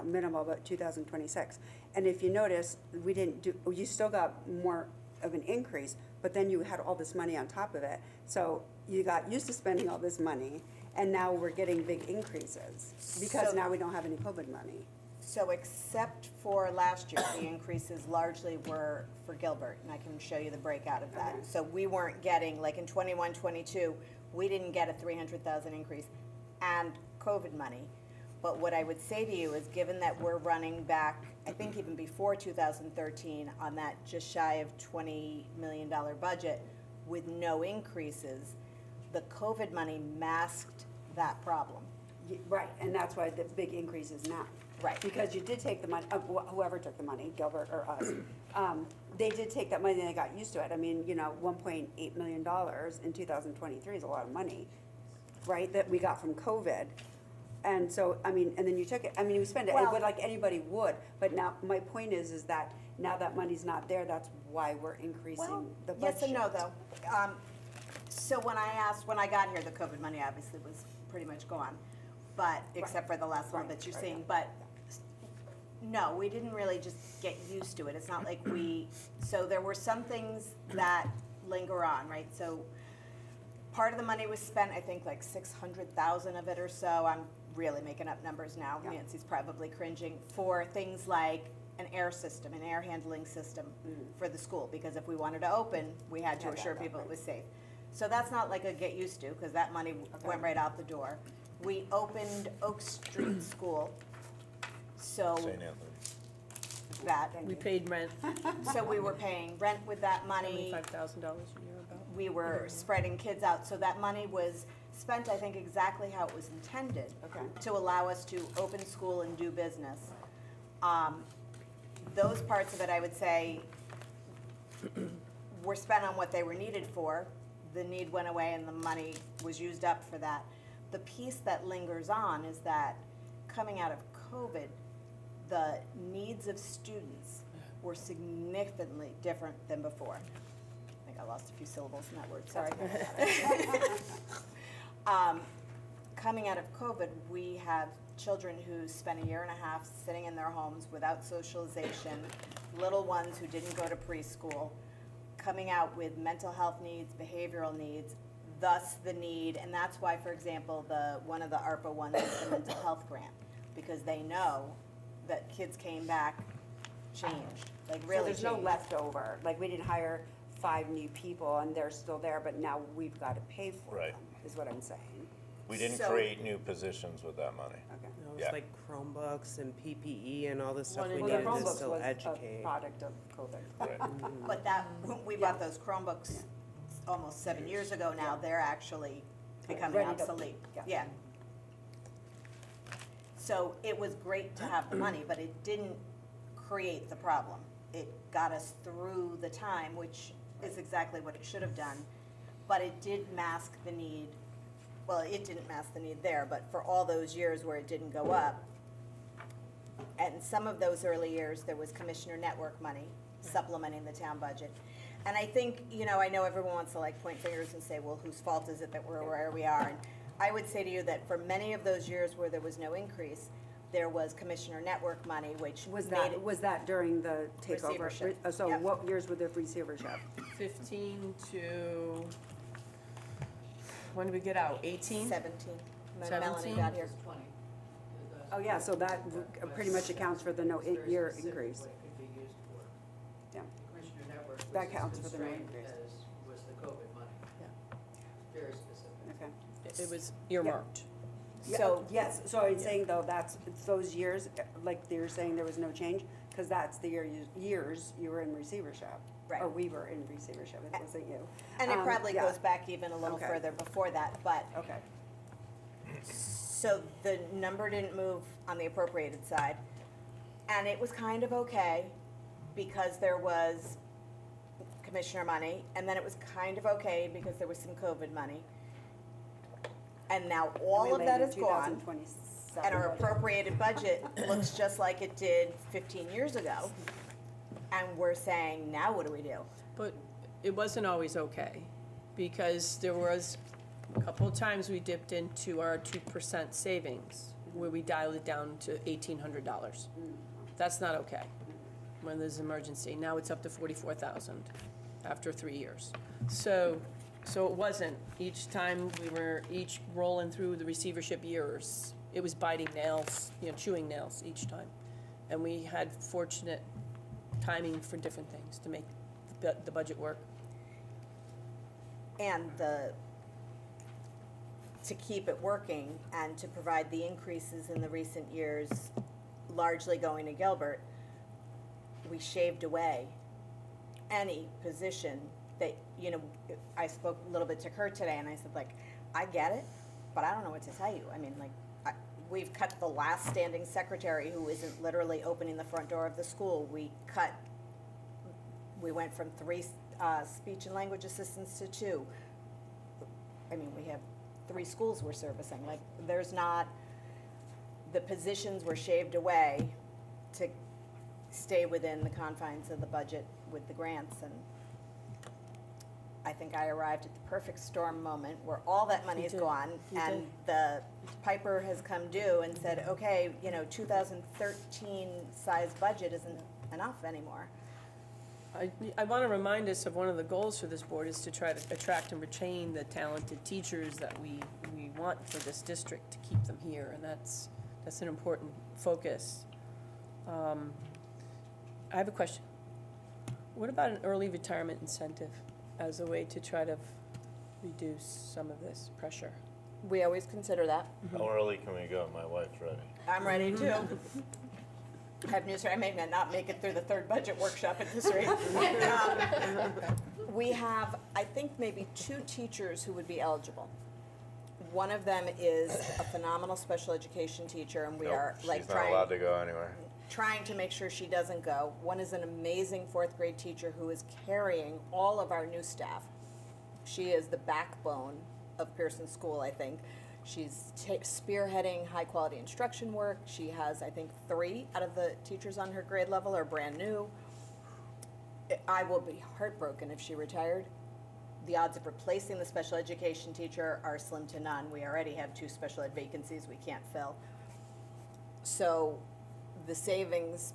H: minimal, but 2026. And if you notice, you still got more of an increase, but then you had all this money on top of it. So you got used to spending all this money, and now we're getting big increases, because
C: So-
H: now we don't have any COVID money.
C: So except for last year, the increases largely were for Gilbert, and I can show you the breakout of that.
H: Okay.
C: So we weren't getting, like in 21, 22, we didn't get a 300,000 increase and COVID money. But what I would say to you is, given that we're running back, I think even before 2013, on that just shy of $20 million budget with no increases, the COVID money masked that problem.
H: Right, and that's why the big increase is now.
C: Right.
H: Because you did take the money, whoever took the money, Gilbert or us, they did take that money and they got used to it. I mean, $1.8 million in 2023 is a lot of money, right, that we got from COVID. And so, and then you took it, you spend it,
C: Well-
H: but like anybody would. But now, my point is that now that money's not there, that's why we're increasing the budget.
C: Yes and no, though. So when I got here, the COVID money obviously was pretty much gone, but, except for the last one
H: Right,
C: that you're
H: right,
C: seeing, but no, we didn't really just get used to it. It's not like so there were some things that linger on, right? So part of the money was spent, I think like 600,000 of it or so, I'm really making up numbers now,
H: Yeah.
C: Nancy's probably cringing, for things like an air system, an air handling system for the school, because if we wanted to open, we had to
H: Had that,
C: assure people it was safe. So that's not like a get used to, because that money went right out the door. We opened Oak Street School, so
A: St. Anthony.
C: that,
B: We paid rent,
C: so we were paying rent with that money.
B: $75,000 a year about.
C: We were spreading kids out, so that money was spent, I think, exactly how it was intended.
H: Okay.
C: To allow us to open school and do business. Those parts of it, I would say, were spent on what they were needed for. The need went away and the money was used up for that. The piece that lingers on is that coming out of COVID, the needs of students were significantly different than before. I think I lost a few syllables in that word, sorry. Coming out of COVID, we have children who spent a year and a half sitting in their homes without socialization, little ones who didn't go to preschool, coming out with mental health needs, behavioral needs, thus the need, and that's why, for example, one of the ARPA ones is the mental health grant, because they know that kids came back changed, like
H: So
C: really
H: there's no
C: changed.
H: leftover, like we didn't hire 5 new people and they're still there, but now we've got to pay for
A: Right.
H: them, is what I'm saying.
A: We didn't
C: So-
A: create new positions with that money.
H: Okay.
K: No,
A: Yeah.
K: it's like Chromebooks and PPE and all this stuff
B: One
K: we
B: in
H: Well, the
K: needed to
H: Chromebooks
K: still
H: was a
K: educate.
H: product of COVID.
A: Right.
C: But that, we bought those Chromebooks almost 7 years ago now, they're actually becoming
H: Ready to-
C: obsolete.
H: yeah.
C: Yeah. So it was great to have the money, but it didn't create the problem. It got us through the time, which is exactly what it should have done. But it did mask the need, well, it didn't mask the need there, but for all those years where it didn't go up, and some of those early years, there was Commissioner Network money supplementing the town budget. And I think, I know everyone wants to like point fingers and say, well, whose fault is it that we're where we are? And I would say to you that for many of those years where there was no increase, there was Commissioner Network money, which
H: Was
C: made it.
H: that during the takeover?
C: Receivership,
H: So
C: yep.
H: what years were the receivership?
B: 15 to, when did we get out, 18?
C: 17, when Melanie
B: 17?
C: got here.
E: It's 20.
H: Oh, yeah, so that pretty much accounts for the no
E: It's very
H: year
E: specific
H: increase.
E: What it could be used for.
H: Yeah.
E: The Commissioner Network was
H: That
E: as
H: counts for the no
E: constrained
H: increase.
E: as was the COVID money.
B: Yeah.
E: Very specific.
H: Okay.
B: It was earmarked.
C: So,
H: Yes, so I'm saying though, that's those years, like you're saying there was no change, because that's the years you were in receivership.
C: Right.
H: Or we were in receivership, it wasn't you.
C: and it probably
H: Yeah.
C: goes back even a little
H: Okay.
C: further before that, but
H: Okay,
C: so the number didn't move on the appropriated side. And it was kind of okay because there was commissioner money, and then it was kind of okay because there was some COVID money. And now all of that is gone, and our appropriated budget looks just like it did 15 years ago. And we're saying, now what do we do?
B: But it wasn't always okay, because there was a couple of times we dipped into our 2% savings, where we dialed it down to $1,800. That's not okay when there's an emergency. Now it's up to 44,000 after 3 years. So it wasn't, each time we were each rolling through the receivership years, it was biting nails, chewing nails each time. And we had fortunate timing for different things to make the budget work.
C: And to keep it working and to provide the increases in the recent years, largely going to Gilbert, we shaved away any position that, I spoke a little bit to Kurt today, and I said, like, I get it, but I don't know what to tell you. I mean, like, we've cut the last standing secretary who isn't literally opening the front door of the school. We went from 3 speech and language assistants to 2. I mean, we have 3 schools we're servicing. Like, the positions were shaved away to stay within the confines of the budget with the grants, and I think I arrived at the perfect storm moment where all that money is
B: did.
C: gone,
B: You
C: and
B: did.
C: the piper has come due and said, okay, 2013 size budget isn't enough anymore.
B: I want to remind us of one of the goals for this board is to try to attract and retain the talented teachers that we want for this district, to keep them here, and that's an important focus. I have a question. What about an early retirement incentive as a way to try to reduce some of this pressure?
C: We always consider that.
A: How early can we go? My wife's ready.
C: I'm ready too. I have news for you, I may not make it through the 3rd budget workshop at this rate. We have, I think, maybe 2 teachers who would be eligible. One of them is a phenomenal special education teacher, and we are like
A: She's not allowed to go anywhere.
C: trying to make sure she doesn't go. One is an amazing 4th grade teacher who is carrying all of our new staff. She is the backbone of Pearson School, I think. She's spearheading high-quality instruction work. She has, I think, 3 out of the teachers on her grade level are brand new. I will be heartbroken if she retired. The odds of replacing the special education teacher are slim to none. We already have 2 special ed vacancies we can't fill. So the savings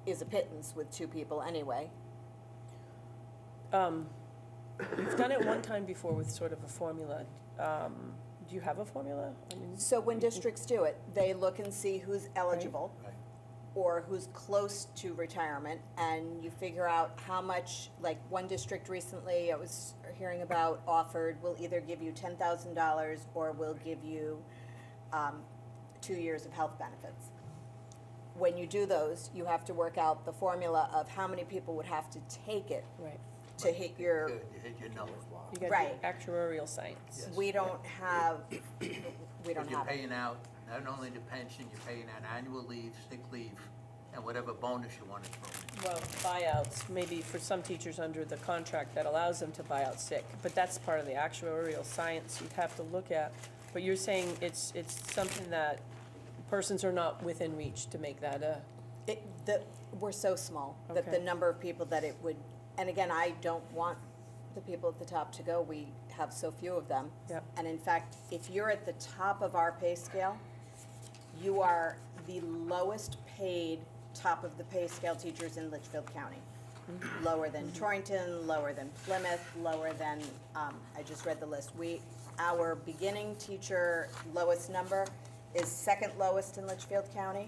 C: is a pittance with 2 people anyway.
B: You've done it one time before with sort of a formula. Do you have a formula? I mean,
C: So when districts do it, they look and see who's eligible or who's close to retirement, and you figure out how much, like one district recently I was hearing about offered, will either give you $10,000 or will give you 2 years of health benefits. When you do those, you have to work out the formula of how many people would have to take it
B: right.
C: to hit your,
F: Good, you hit your number.
B: You got
C: Right.
B: the actuarial science.
C: we don't have, we don't
F: But you're
C: have it.
F: paying out, not only the pension, you're paying out annual leave, sick leave, and whatever bonus you want to throw in.
B: Well, buyouts, maybe for some teachers under the contract that allows them to buy out sick, but that's part of the actuarial science you'd have to look at. But you're saying it's something that persons are not within reach to make that a,
C: We're so small that the
B: Okay.
C: number of people that it would, and again, I don't want the people at the top to go. We have so few of them.
B: Yep.
C: And in fact, if you're at the top of our pay scale, you are the lowest paid top of the pay scale teachers in Litchfield County. Lower than Torrington, lower than Plymouth, lower than, I just read the list. Our beginning teacher lowest number is 2nd lowest in Litchfield County,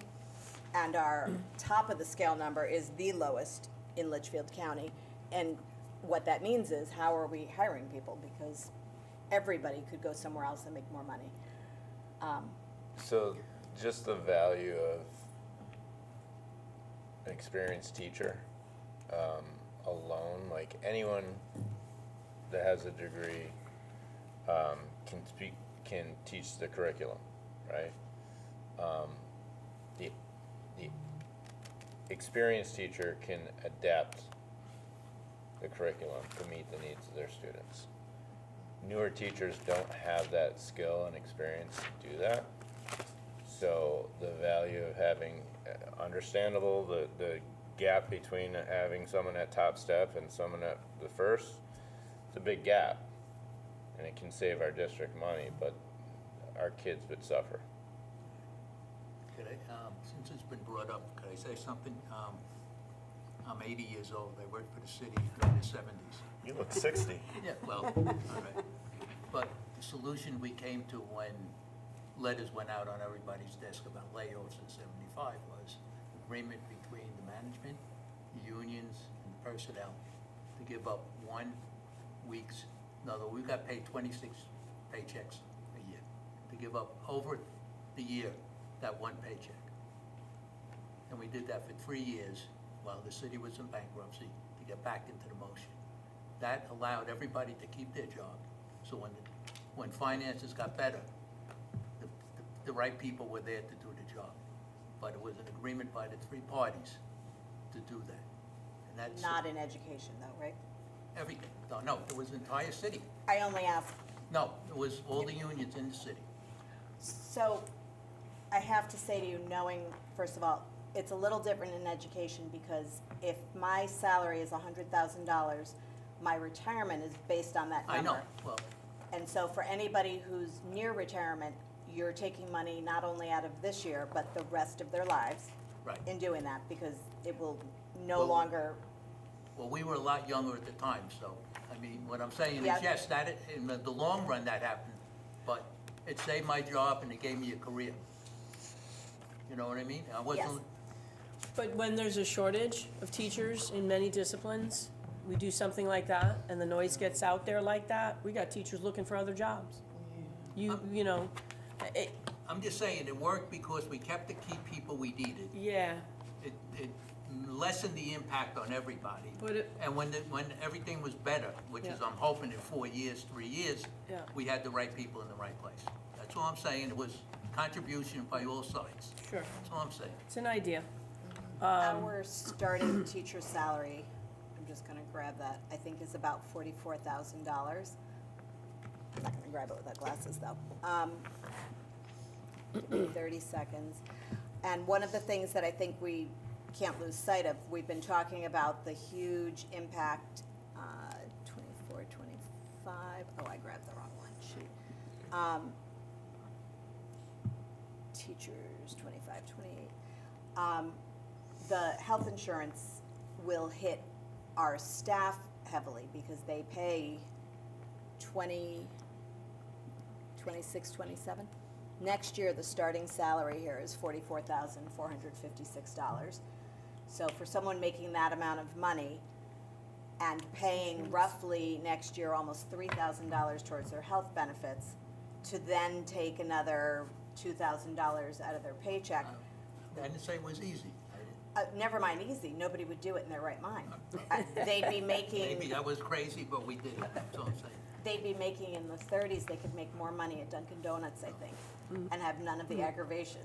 C: and our top of the scale number is the lowest in Litchfield County. And what that means is, how are we hiring people? Because everybody could go somewhere else and make more money.
A: So just the value of an experienced teacher alone, like anyone that has a degree can teach the curriculum, right? The experienced teacher can adapt the curriculum to meet the needs of their students. Newer teachers don't have that skill and experience to do that. So the value of having, understandable, the gap between having someone at top step and someone at the first, it's a big gap. And it can save our district money, but our kids would suffer.
F: Could I, since it's been brought up, could I say something? I'm 80 years old. I worked for the city in the 70s.
A: You look 60.
F: Yeah, well, all right. But the solution we came to when letters went out on everybody's desk about layoffs in 75 was agreement between the management, the unions, and the personnel to give up 1 week's, we got paid 26 paychecks a year, to give up over the year that 1 paycheck. And we did that for 3 years while the city was in bankruptcy to get back into the motion. That allowed everybody to keep their job. So when finances got better, the right people were there to do the job. But it was an agreement by the 3 parties to do that. And that's
C: Not in education though, right?
F: everything. No, it was the entire city.
C: I only asked.
F: No, it was all the unions in the city.
C: So I have to say to you, knowing, first of all, it's a little different in education because if my salary is $100,000, my retirement is based on that number.
F: I know, well,
C: And so for anybody who's near retirement, you're taking money not only out of this year, but the rest of their lives
F: right.
C: in doing that because it will no
F: Well,
C: longer,
F: Well, we were a lot younger at the time, so, I mean, what I'm saying
C: Yeah.
F: is, yes, that, in the long run, that happened, but it saved my job and it gave me a career. You know what I mean? I wasn't,
B: But when there's a shortage of teachers in many disciplines, we do something like that, and the noise gets out there like that, we got teachers looking for other jobs. You know,
F: I'm just saying, it worked because we kept the key people we needed.
B: yeah,
F: It lessened the impact on everybody.
B: but it,
F: And when everything was better, which is,
B: Yeah.
F: I'm hoping in 4 years, 3 years,
B: Yeah.
F: we had the right people in the right place. That's all I'm saying. It was contribution by all sides.
B: sure,
F: That's all I'm saying.
B: it's an idea.
C: our starting teacher salary, I'm just gonna grab that, I think is about $44,000. I'm not gonna grab it without glasses though. Give me 30 seconds. And one of the things that I think we can't lose sight of, we've been talking about the huge impact, 24, 25, oh, I grabbed the wrong one, shoot. Teachers, 25, 28. The health insurance will hit our staff heavily because they pay 26, 27. Next year, the starting salary here is $44,456. So for someone making that amount of money and paying roughly next year almost $3,000 towards their health benefits, to then take another $2,000 out of their paycheck,
F: I didn't say it was easy.
C: never mind easy, nobody would do it in their right mind. They'd be making.
F: Maybe I was crazy, but we did it. That's all I'm saying.
C: They'd be making in the 30s, they could make more money at Dunkin' Donuts, I think, and have none of the aggravation.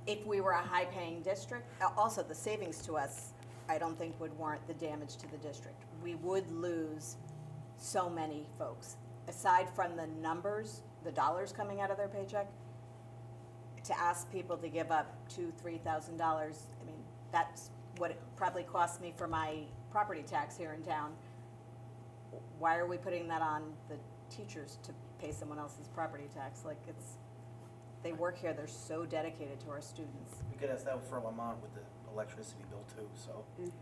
C: If we were a high-paying district, also the savings to us, I don't think would warrant the damage to the district. We would lose so many folks. Aside from the numbers, the dollars coming out of their paycheck, to ask people to give up $2,000-3,000, I mean, that's what it probably cost me for my property tax here in town. Why are we putting that on the teachers to pay someone else's property tax? Like, they work here, they're so dedicated to our students.
D: We could ask that for Lamont with the electricity bill too, so. I'm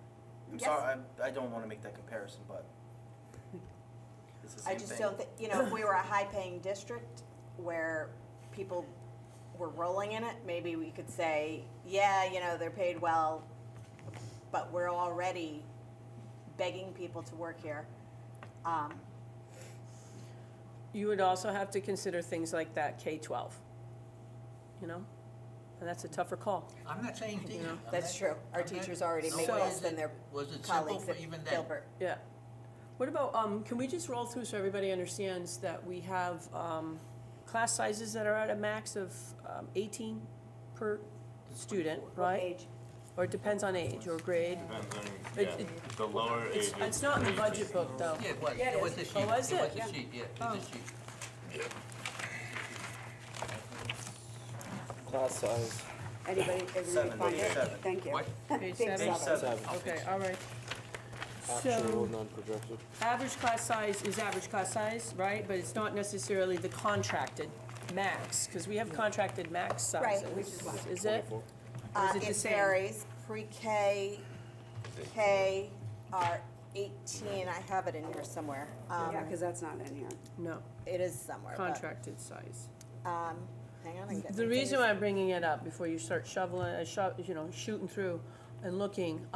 C: Yes.
D: sorry, I don't wanna make that comparison, but it's the
C: I
D: same
C: just
D: thing.
C: don't think, if we were a high-paying district where people were rolling in it, maybe we could say, yeah, they're paid well, but we're already begging people to work here.
B: You would also have to consider things like that K-12, and that's a tougher call.
F: I'm not saying teachers. I'm
C: That's
F: not-
C: true. Our
F: I'm not-
C: teachers already
F: no,
C: make
F: was
C: less
F: it-
C: than their
F: Was it simple
C: colleagues
F: for
C: at
F: even then?
C: Gilbert.
B: Yeah. What about, can we just roll through so everybody understands that we have class sizes that are at a max of 18 per student,
C: What
B: right?
C: age?
B: Or it depends on age or grade.
A: Depends on,
B: It-
A: yeah,
B: it-
A: the lower ages.
B: It's not in the budget book, though.
F: Yeah, it was.
B: Yeah, it
F: It was
B: is.
F: a sheet.
B: Oh, was it?
F: It was
B: Yeah.
F: a sheet, yeah, it
B: Oh.
F: was a sheet.
I: Class size.
H: Anybody, everybody
D: Seven,
H: find
D: page
H: it?
D: seven.
H: Thank you.
F: What?
B: Page
H: Page
B: seven?
D: seven.
B: Okay, all right.
I: Actual,
B: So,
I: non-projected.
B: average class size is average class size, right? But it's not necessarily the contracted max, because we have contracted max
C: Right.
B: sizes. Is it? Or is it the
C: It
B: same?
C: varies. Pre-K, K are 18, I have it in here somewhere.
H: Yeah, because that's not in here.
B: No,
C: It is somewhere, but,
B: contracted size.
C: hang on, I'm getting
B: The
C: my
B: reason
C: fingers.
B: why I'm bringing it up before you start shooting through and looking,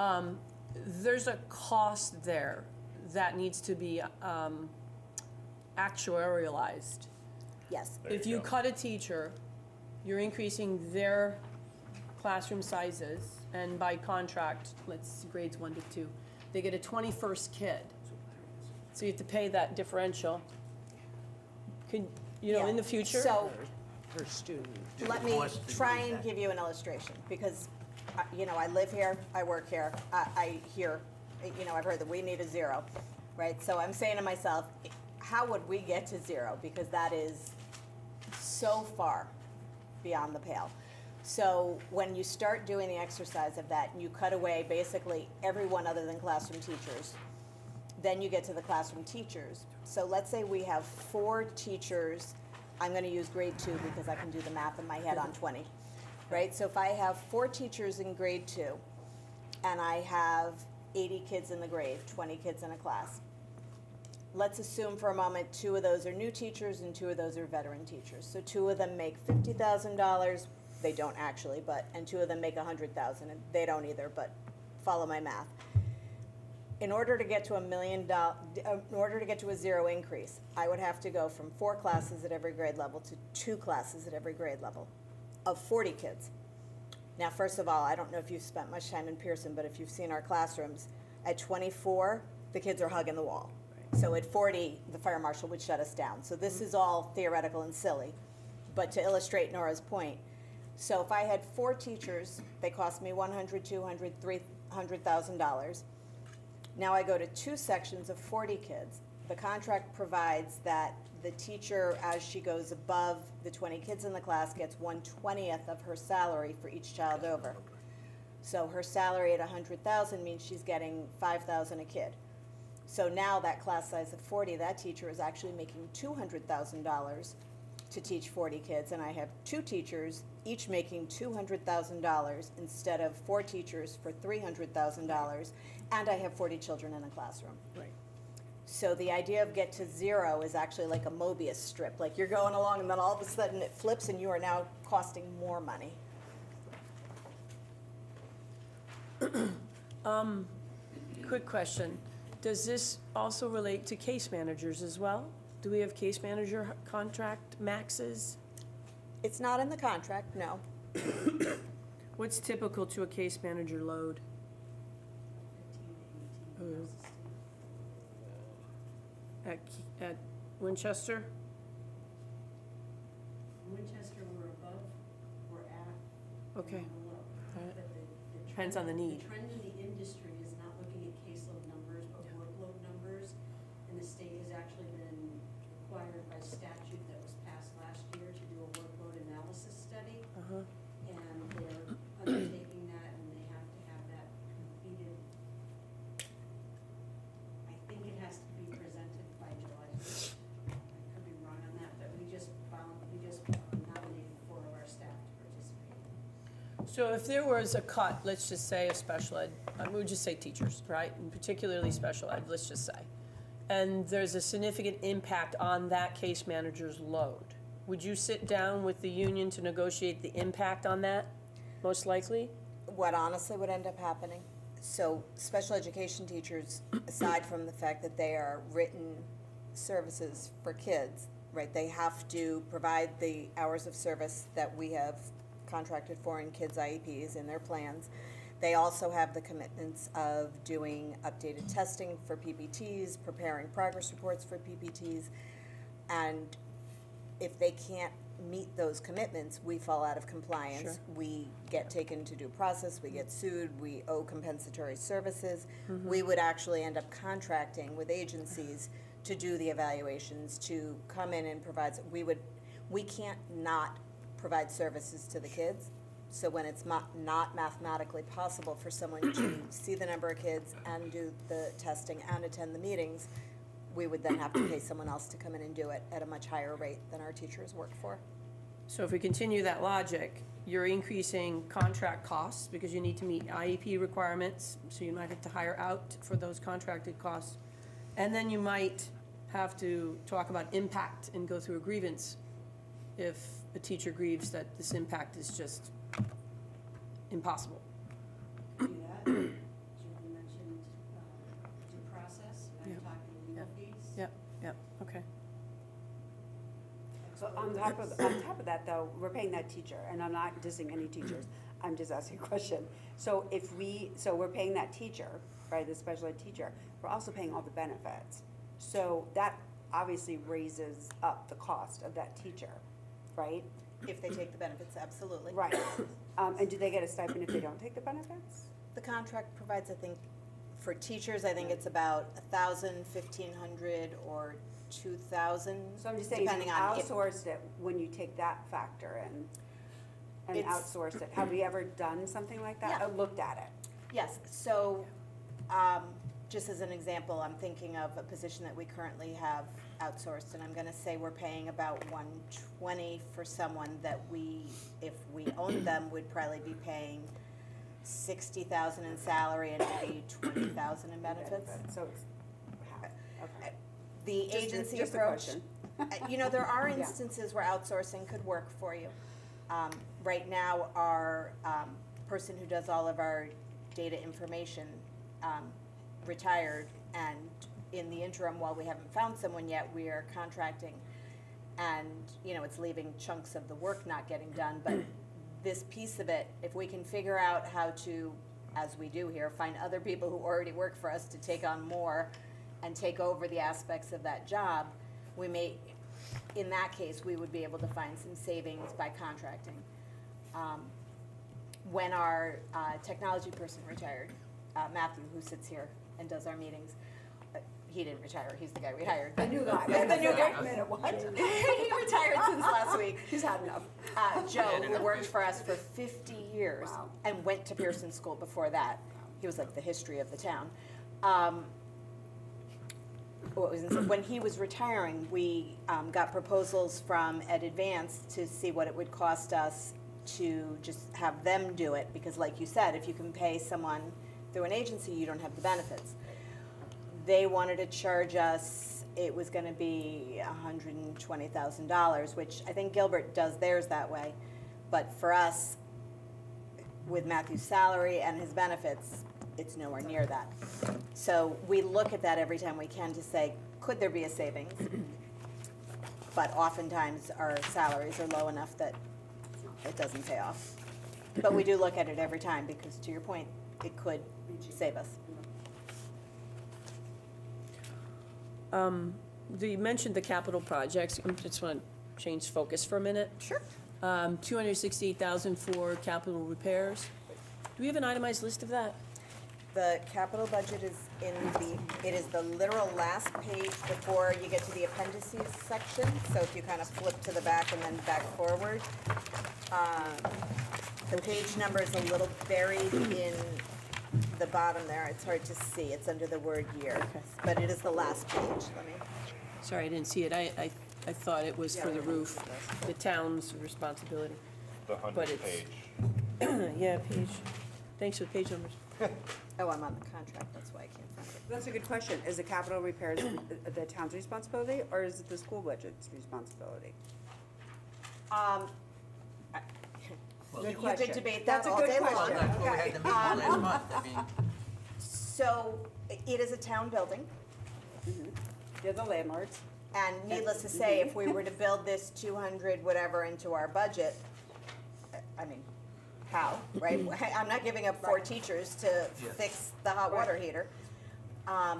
B: there's a cost there that needs to be actuarialized.
C: Yes,
A: There
B: If
A: you
B: you
A: go.
B: cut a teacher, you're increasing their classroom sizes, and by contract, let's see, grades 1 to 2, they get a 21st kid. So you have to pay that differential. Could, in
C: Yeah.
B: the future?
C: So,
K: Per student.
C: let
F: the
C: me
F: cost to
C: try
F: do
C: and
F: that.
C: give you an illustration, because, I live here, I work here, I hear, I've heard that we need a zero, right? So I'm saying to myself, how would we get to zero? Because that is so far beyond the pale. So when you start doing the exercise of that, and you cut away basically everyone other than classroom teachers, then you get to the classroom teachers. So let's say we have 4 teachers, I'm gonna use grade 2 because I can do the math in my head on 20, right? So if I have 4 teachers in grade 2, and I have 80 kids in the grade, 20 kids in a class. Let's assume for a moment 2 of those are new teachers and 2 of those are veteran teachers. So 2 of them make $50,000, they don't actually, and 2 of them make $100,000, and they don't either, but follow my math. In order to get to in order to get to a zero increase, I would have to go from 4 classes at every grade level to 2 classes at every grade level of 40 kids. Now, first of all, I don't know if you've spent much time in Pearson, but if you've seen our classrooms, at 24, the kids are hugging the wall. So at 40, the fire marshal would shut us down. So this is all theoretical and silly. But to illustrate Nora's point, so if I had 4 teachers, they cost me $100,000, $200,000, $300,000. Now I go to 2 sections of 40 kids. The contract provides that the teacher, as she goes above the 20 kids in the class, gets 1/20th of her salary for each child over. So her salary at $100,000 means she's getting $5,000 a kid. So now that class size of 40, that teacher is actually making $200,000 to teach 40 kids, and I have 2 teachers, each making $200,000 instead of 4 teachers for $300,000, and I have 40 children in a classroom.
B: Right.
C: So the idea of get to zero is actually like a Mobius strip, like you're going along and then all of a sudden it flips and you are now costing more money.
B: Quick question. Does this also relate to case managers as well? Do we have case manager contract maxes?
C: It's not in the contract, no.
B: What's typical to a case manager load?
G: 15 to 18.
B: At Winchester?
G: Winchester, we're above, we're at.
B: Okay.
G: we're below.
B: Alright.
G: But the
B: Depends on
G: trend-
B: the need.
G: The trend in the industry is not looking at caseload numbers, but workload numbers. And the state has actually been required by statute that was passed last year to do a workload analysis study.
B: Uh-huh.
G: And they're undertaking that, and they have to have that completed. I think it has to be presented by July 1st. I could be wrong on that, but we just nominated 4 of our staff to participate.
B: So if there was a cut, let's just say a special ed, we would just say teachers, right? And particularly special ed, let's just say. And there's a significant impact on that case manager's load. Would you sit down with the union to negotiate the impact on that, most likely?
C: What honestly would end up happening, so special education teachers, aside from the fact that they are written services for kids, right, they have to provide the hours of service that we have contracted for in kids' IEPs in their plans. They also have the commitments of doing updated testing for PPTs, preparing progress reports for PPTs, and if they can't meet those commitments, we fall out of compliance.
B: Sure.
C: We get taken to due process, we get sued, we owe compensatory services. We would actually end up contracting with agencies to do the evaluations, to come in and provide, we can't not provide services to the kids. So when it's not mathematically possible for someone to see the number of kids and do the testing and attend the meetings, we would then have to pay someone else to come in and do it at a much higher rate than our teachers work for.
B: So if we continue that logic, you're increasing contract costs because you need to meet IEP requirements, so you might have to hire out for those contracted costs. And then you might have to talk about impact and go through a grievance if a teacher grieves that this impact is just impossible.
G: Do that. Julie mentioned due process, and
B: Yeah.
G: I'm talking legal fees.
B: Yep, okay.
H: So on top of that, though, we're paying that teacher, and I'm not dissing any teachers, I'm just asking a question. So so we're paying that teacher, right, the special ed teacher, we're also paying all the benefits. So that obviously raises up the cost of that teacher, right?
C: If they take the benefits, absolutely.
H: Right. And do they get a stipend if they don't take the benefits?
C: The contract provides, I think, for teachers, I think it's about 1,000, 1,500, or 2,000,
H: So I'm just saying, if
C: depending
H: you
C: on if
H: outsourced it, when you take that factor in, and
C: It's-
H: outsourced it, have we ever done something like that?
C: Yeah.
H: Or looked at it?
C: Yes, so, just as an example, I'm thinking of a position that we currently have outsourced, and I'm gonna say we're paying about 120 for someone that we, if we owned them, would probably be paying 60,000 in salary and maybe 20,000 in benefits.
H: So it's half, okay.
C: The
H: Just a-
C: agency
H: just a
C: approach,
H: question.
C: you know, there are
H: Yeah.
C: instances where outsourcing could work for you. Right now, our person who does all of our data information retired, and in the interim, while we haven't found someone yet, we are contracting. And, you know, it's leaving chunks of the work not getting done, but this piece of it, if we can figure out how to, as we do here, find other people who already work for us to take on more and take over the aspects of that job, we may, in that case, we would be able to find some savings by contracting. When our technology person retired, Matthew, who sits here and does our meetings, he didn't retire, he's the guy we hired.
H: The new guy.
C: The new guy.
H: Wait a minute, what?
C: He retired since last week.
H: He's had enough.
C: Joe, who worked for us for 50 years
H: Wow.
C: and went to Pearson School before that. He was like the history of the town. When he was retiring, we got proposals from Ed Advanced to see what it would cost us to just have them do it, because like you said, if you can pay someone through an agency, you don't have the benefits. They wanted to charge us, it was gonna be $120,000, which I think Gilbert does theirs that way. But for us, with Matthew's salary and his benefits, it's nowhere near that. So we look at that every time we can to say, could there be a savings? But oftentimes, our salaries are low enough that it doesn't pay off. But we do look at it every time, because to your point, it could save us.
B: You mentioned the capital projects, I just want to change focus for a minute.
C: Sure.
B: 268,000 for capital repairs. Do we have an itemized list of that?
C: The capital budget is it is the literal last page before you get to the appendices section. So if you kind of flip to the back and then back forward. The page number is a little buried in the bottom there. It's hard to see. It's under the word year. But it is the last page. Let me.
B: Sorry, I didn't see it. I thought it was for the roof, the town's responsibility.
A: The
B: But
A: 100th
B: it's-
A: page.
B: Yeah, page, thanks for the page numbers.
C: Oh, I'm on the contract. That's why I can't find it.
H: That's a good question. Is the capital repairs the town's responsibility, or is it the school budget's responsibility?
B: Good
C: You
B: question.
C: could debate that
H: That's a
C: all
H: good
C: day long.
H: question.
F: That's what we had the meeting last month, I mean,
C: So it is a town building.
H: They're the landlords.
C: And needless to say, if we were to build this 200 whatever into our budget, I mean, how, right? I'm not giving up 4 teachers to fix the hot water heater.
H: Yeah.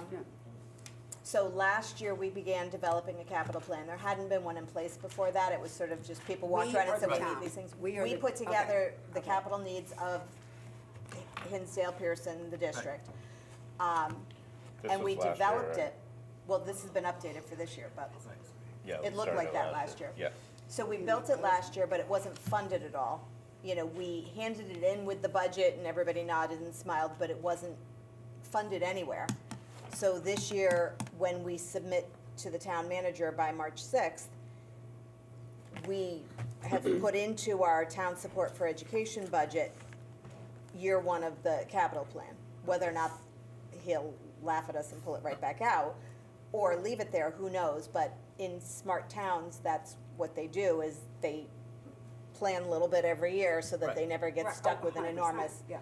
C: So last year, we began developing a capital plan. There hadn't been one in place before that. It was sort of just people walked
H: We
C: around
H: or
C: and said, we
H: the
C: need
H: town?
C: these things.
H: We or
C: We
H: the-
C: put together the
H: okay.
C: capital needs of Hinsdale, Pearson, the district.
A: This
C: And
A: was
C: we
A: last year,
C: developed
A: right?
C: it. Well, this has been updated for this year, but
A: Yeah,
C: it looked
A: started
C: like that last year.
A: Yeah.
C: So we built it last year, but it wasn't funded at all. we handed it in with the budget and everybody nodded and smiled, but it wasn't funded anywhere. So this year, when we submit to the town manager by March 6th, we have put into our town support for education budget year one of the capital plan. Whether or not he'll laugh at us and pull it right back out, or leave it there, who knows? But in smart towns, that's what they do, is they plan a little bit every year so that they
F: Right.
C: never get
H: Right,
C: stuck with an
H: 100%,
C: enormous.
H: yeah.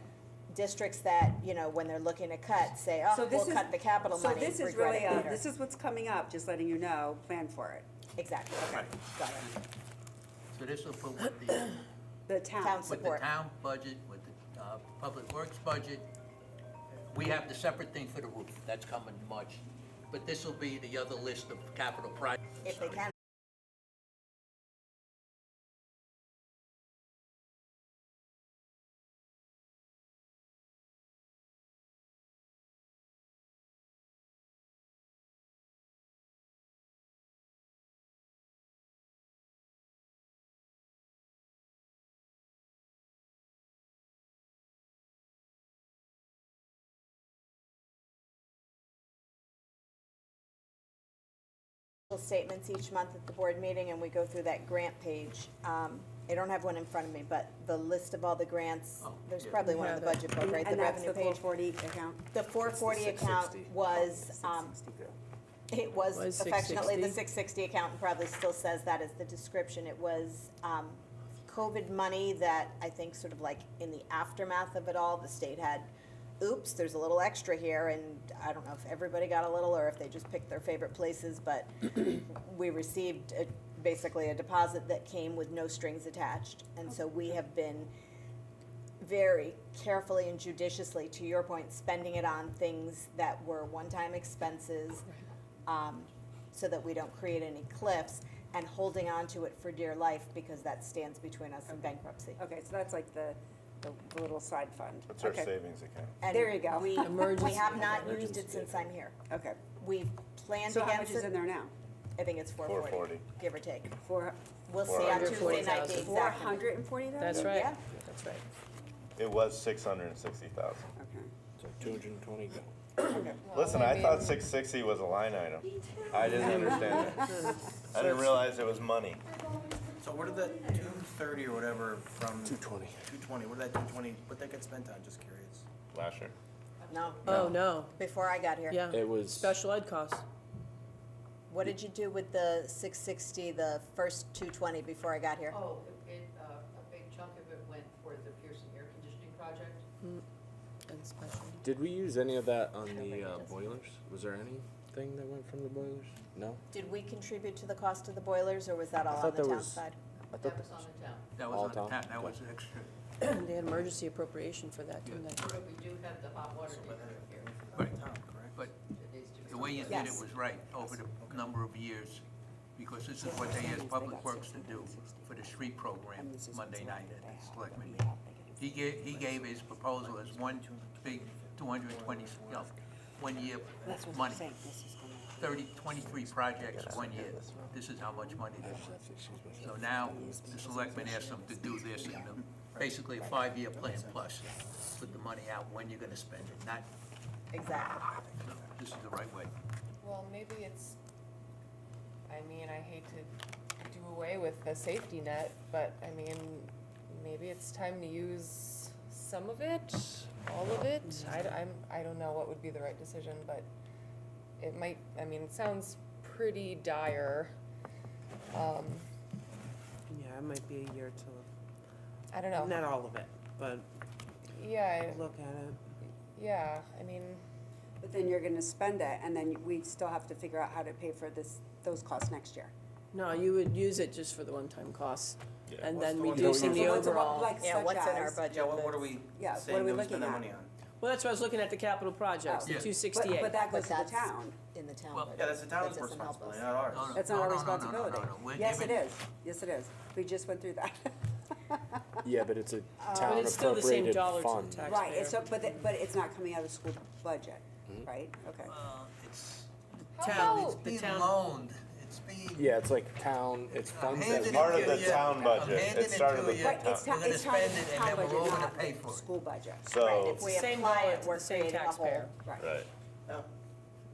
C: Districts that, when they're looking to cut, say,
H: So
C: oh,
H: this
C: we'll
H: is-
C: cut the capital money,
H: So this is
C: regret
H: really,
C: it later.
H: this is what's coming up, just letting you know, plan for it.
C: Exactly, okay,
F: Right.
C: got it.
F: So this will put with the,
H: The town.
C: Town
F: with the
C: support.
F: town budget, with the public works budget. We have the separate thing for the roof, that's coming March. But this will be the other list of capital projects.
C: If they can. Statements each month at the board meeting, and we go through that grant page. I don't have one in front of me, but the list of all the grants,
F: Oh,
C: there's
F: yeah.
C: probably one in
B: We
C: the
B: have
C: budget book, right, the
H: And that's
C: revenue
H: the
C: page.
H: 440 account?
C: The 440 account
I: 660.
C: was, it was
B: Was
C: affectionately the
B: 660.
C: 660 account, and probably still says that as the description. It was COVID money that I think sort of like in the aftermath of it all, the state had, oops, there's a little extra here, and I don't know if everybody got a little or if they just picked their favorite places, but we received basically a deposit that came with no strings attached. And so we have been very carefully and judiciously, to your point, spending it on things that were one-time expenses, so that we don't create any cliffs, and holding on to it for dear life, because that stands between us and bankruptcy.
H: Okay, so that's like the little side fund.
A: It's our
H: Okay.
A: savings account.
C: And
H: There you go.
C: We
B: Emergency.
C: have not used it since I'm here.
H: Okay,
C: We've planned
H: so how much
C: against
H: is in
C: it.
H: there now?
C: I think it's 440,
A: 440.
C: give or take.
H: Four,
C: We'll see on Tuesday night the
B: 440,000.
C: exact number.
H: 440,000?
B: That's right,
C: Yeah.
B: that's right.
A: It was 660,000.
H: Okay,
I: So 220 go.
H: okay.
A: Listen, I thought 660 was a line item. I didn't understand it. I didn't realize it was money.
D: So where did that 230 or whatever from?
I: 220.
D: 220, where did that 220, what that get spent on, just curious?
A: Last year.
C: No,
B: Oh, no,
C: before I got here.
B: yeah.
I: It was.
B: Special ed costs.
C: What did you do with the 660, the first 220 before I got here?
E: Oh, a big chunk of it went for the Pearson air conditioning project.
B: And special.
I: Did we use any of that on
C: think
I: the
C: it does.
I: boilers? Was there anything that went from the boilers? No?
C: Did we contribute to the cost of the boilers, or was that all on
I: thought
C: the
I: there
C: town
I: was-
C: side?
I: I
E: That
I: thought
E: was on the town.
F: That was
I: All
F: on the
I: town?
F: town, that was extra.
B: They had emergency appropriation for that, didn't they?
E: But we do have the hot water meter here.
F: Right.
D: Town, correct?
F: But
E: It needs to be.
F: the way you did it
C: Yes.
F: was right, over the number of years, because this is what they asked Public Works to do for the street program Monday night at the selectmen meeting. He gave his proposal as one big 220, 1 year money. 23 projects, 1 year. This is how much money they want. So now, the selectmen asked them to do this in basically a 5-year plan plus. Put the money out when you're gonna spend it, not,
C: Exactly.
F: no, this is the right way.
J: Well, maybe it's, I mean, I hate to do away with the safety net, but I mean, maybe it's time to use some of it, all of it. I don't know what would be the right decision, but it might, I mean, it sounds pretty dire.
K: Yeah, it might be a year
J: I don't
K: to,
J: know.
K: not all of it, but
J: Yeah,
K: look at it.
J: yeah, I mean,
H: But then you're gonna spend it, and then we still have to figure out how to pay for those costs next year.
B: No, you would use it just for the one-time costs, and
D: What's
B: then
D: the one-
B: reducing the
H: So what's
B: overall.
H: like
C: Yeah,
H: such
C: what's in our
H: as-
C: budget?
D: Yeah, what are
C: that's-
D: we
H: Yeah, what are
D: saying
H: we
D: that we
H: looking
D: spend that
H: at?
D: money on?
B: Well, that's what I was looking at, the capital projects,
H: Oh.
B: the
H: But
B: 268.
H: that goes to the
C: that's
H: town.
C: In the town
F: Well-
C: budget.
D: Yeah, that's the town's
C: That doesn't help
D: responsibility,
C: us.
D: not ours.
F: No, no.
H: That's not our
F: no, no,
H: responsibility.
F: no, no. We're
H: Yes, it
F: giving-
H: is. Yes, it is. We just went through that.
I: Yeah, but it's a
B: But
I: town
B: it's still the same
I: appropriated
B: dollars to the
I: fund.
B: taxpayer.
H: Right, it's, but it's not coming out of the school budget, right? Okay.
F: It's,
J: How
B: Town,
J: about-
F: it's
B: the
F: being
B: town,
F: loaned, speed.
I: Yeah, it's like town, it's funds
F: handing
I: that.
F: it
A: Part of
F: to
A: the
F: you.
A: town
F: I'm
A: budget.
F: handing
A: It started
F: to
A: with
F: you.
A: the
H: Right, it's
A: town.
H: town,
F: We're gonna
H: it's town,
F: spend
H: it's
F: it, and
H: town
F: then we're
H: budget,
F: all gonna
H: not
F: pay
H: the
F: for it.
H: school budget.
C: Right,
A: So,
C: if we
B: Same
C: apply
B: dollar
C: it,
B: to
C: we're
B: the same
C: creating a whole.
B: taxpayer.
A: right.
D: Now,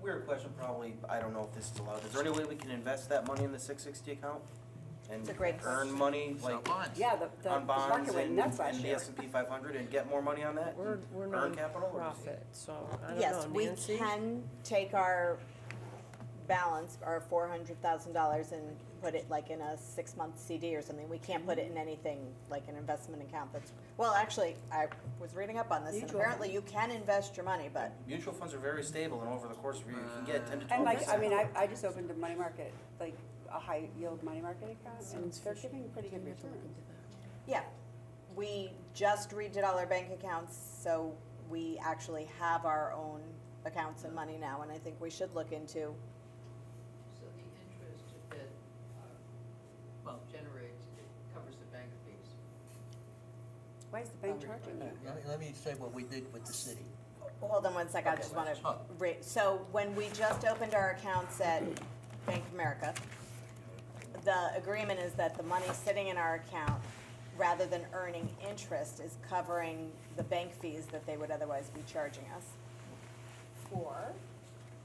D: weird question, probably, I don't know if this is allowed, is there any way we can invest that money in the 660 account? And
C: It's a great
D: earn
C: question.
D: money,
F: Sell
D: like,
F: bonds.
H: Yeah, the
D: on
H: market
D: bonds
H: went
D: and
H: nuts last
D: the
H: year.
D: S&P 500 and get more money on that?
B: We're
D: Earn capital? or-
B: non-profit, so I don't know,
C: Yes, we
B: Nancy?
C: can take our balance, our $400,000 and put it like in a 6-month CD or something. We can't put it in anything like an investment account that's, well, actually, I was reading up on this, and
H: Mutual
C: apparently you can invest your money, but
D: Mutual funds are very stable, and over the course of a year, you can get 10 to 12%.
H: And like, I mean, I just opened a money market, like a high yield money market account, and they're giving pretty good returns.
C: yeah. We just redid all our bank accounts, so we actually have our own accounts and money now, and I think we should look into,
E: So the interest that
F: Well,
E: generates, it covers the bank fees.
H: Why is the bank charging you?
F: let me say what we did with the city.
C: hold on one second, I just wanna
F: Oh.
C: so when we just opened our accounts at Bank of America, the agreement is that the money sitting in our account, rather than earning interest, is covering the bank fees that they would otherwise be charging us. For?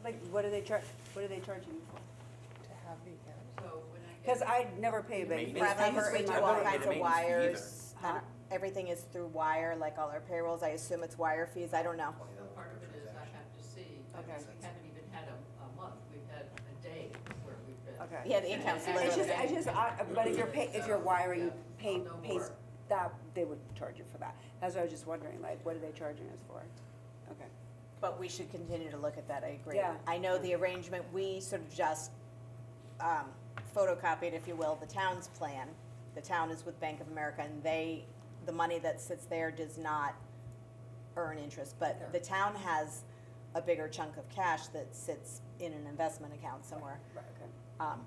H: Like, what do they charge you for?
J: To have the account.
E: So when I get.
H: Cause I never pay a bank.
D: Maintenance
H: fee.
C: Remember, we
H: It's
C: do
H: my
C: all
H: work.
C: kinds of
D: Maintenance fee either.
C: wires, everything is through wire, like all our payrolls, I assume it's wire fees, I don't know.
E: So part of it is I have to see, I mean,
C: Okay.
E: we haven't even had a month, we've had a day where we've been.
H: Okay.
C: Yeah, the accounts
E: And
C: literally.
H: But if you're if you're wiring,
E: I'll know
H: pays,
E: more.
H: that, they would charge you for that. That's what I was just wondering, like, what are they charging us for? Okay.
C: But we should continue to look at that, I agree.
H: Yeah.
C: I know the arrangement, we sort of just photocopied, if you will, the town's plan. The town is with Bank of America, and the money that sits there does not earn interest. But the town has a bigger chunk of cash that sits in an investment account somewhere.
H: Right, okay.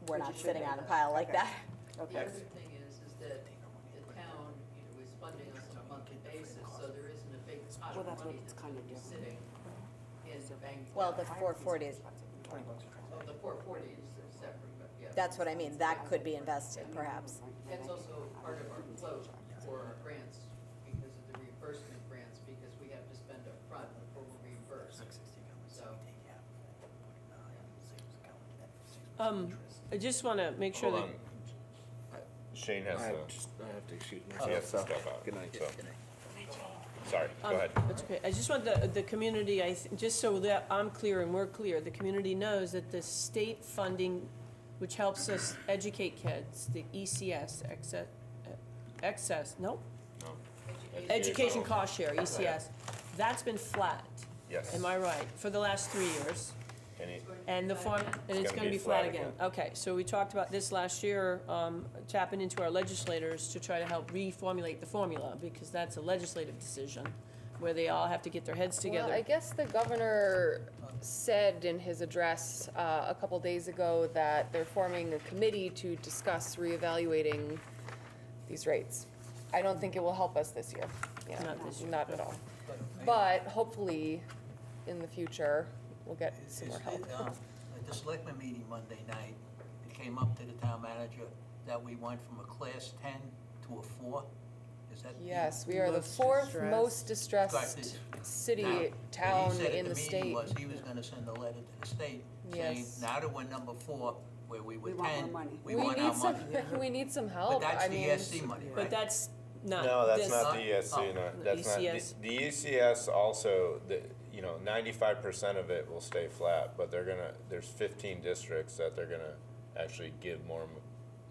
C: We're
H: Which
C: not
H: it should
C: sitting
H: be.
C: on a pile like
H: Okay.
C: that.
E: The
H: Okay.
E: other thing is that the town, is funding us on a monthly basis, so there isn't a big pot
H: Well,
E: of
H: that's what
E: money
H: it's
E: that's
H: kinda
E: gonna be
H: different.
E: sitting in the bank.
C: Well, the 440 is,
E: Oh, the 440 is separate, but yeah.
C: that's what I mean, that could be invested perhaps.
E: That's also part of our float for our grants, because of the reimbursement grants, because we have to spend upfront before we're reimbursed. So,
B: I just wanna make sure
A: Hold
B: that,
A: on. Shane has
I: I
A: to,
I: have to excuse
A: he
I: myself.
A: has to
I: so,
A: step out.
I: Good night.
A: So, sorry, go ahead.
B: That's okay. I just want the community, just so that I'm clear and we're clear, the community knows that the state funding, which helps us educate kids, the ECS, Education Cost Share, ECS, that's been flat.
A: Yes.
B: Am I right? For the last 3 years.
A: Any,
B: And the farm, and it's gonna be flat again.
A: again.
B: Okay, so we talked about this last year, tapping into our legislators to try to help reformulate the formula, because that's a legislative decision, where they all have to get their heads
J: Well,
B: together.
J: I guess the governor said in his address a couple days ago that they're forming a committee to discuss reevaluating these rates. I don't think it will help us this year, yeah,
B: Not this year,
J: not at all. But hopefully, in the future, we'll get some more help.
F: At the selectmen meeting Monday night, it came up to the town manager that we went from a class 10 to a 4. Is that?
J: Yes, we are the
K: Most
J: fourth
K: distressed.
J: most distressed
F: Now,
J: city,
F: what
J: town
F: he said
J: in
F: at
J: the
F: the meeting
J: state.
F: was he was gonna send a letter to the state saying,
J: Yes.
F: now that we're number 4, where we were
H: We want more
F: 10,
H: money.
F: we
J: We
F: want our
J: need some,
F: money.
J: we need some
F: But
J: help,
F: that's
J: I
F: the
J: mean.
F: ESC money, right?
B: But that's not
A: no, that's
B: this.
A: not the ESC,
F: Oh.
A: no, that's not,
B: ECS.
A: the ECS also, 95% of it will stay flat, but there's 15 districts that they're gonna actually give more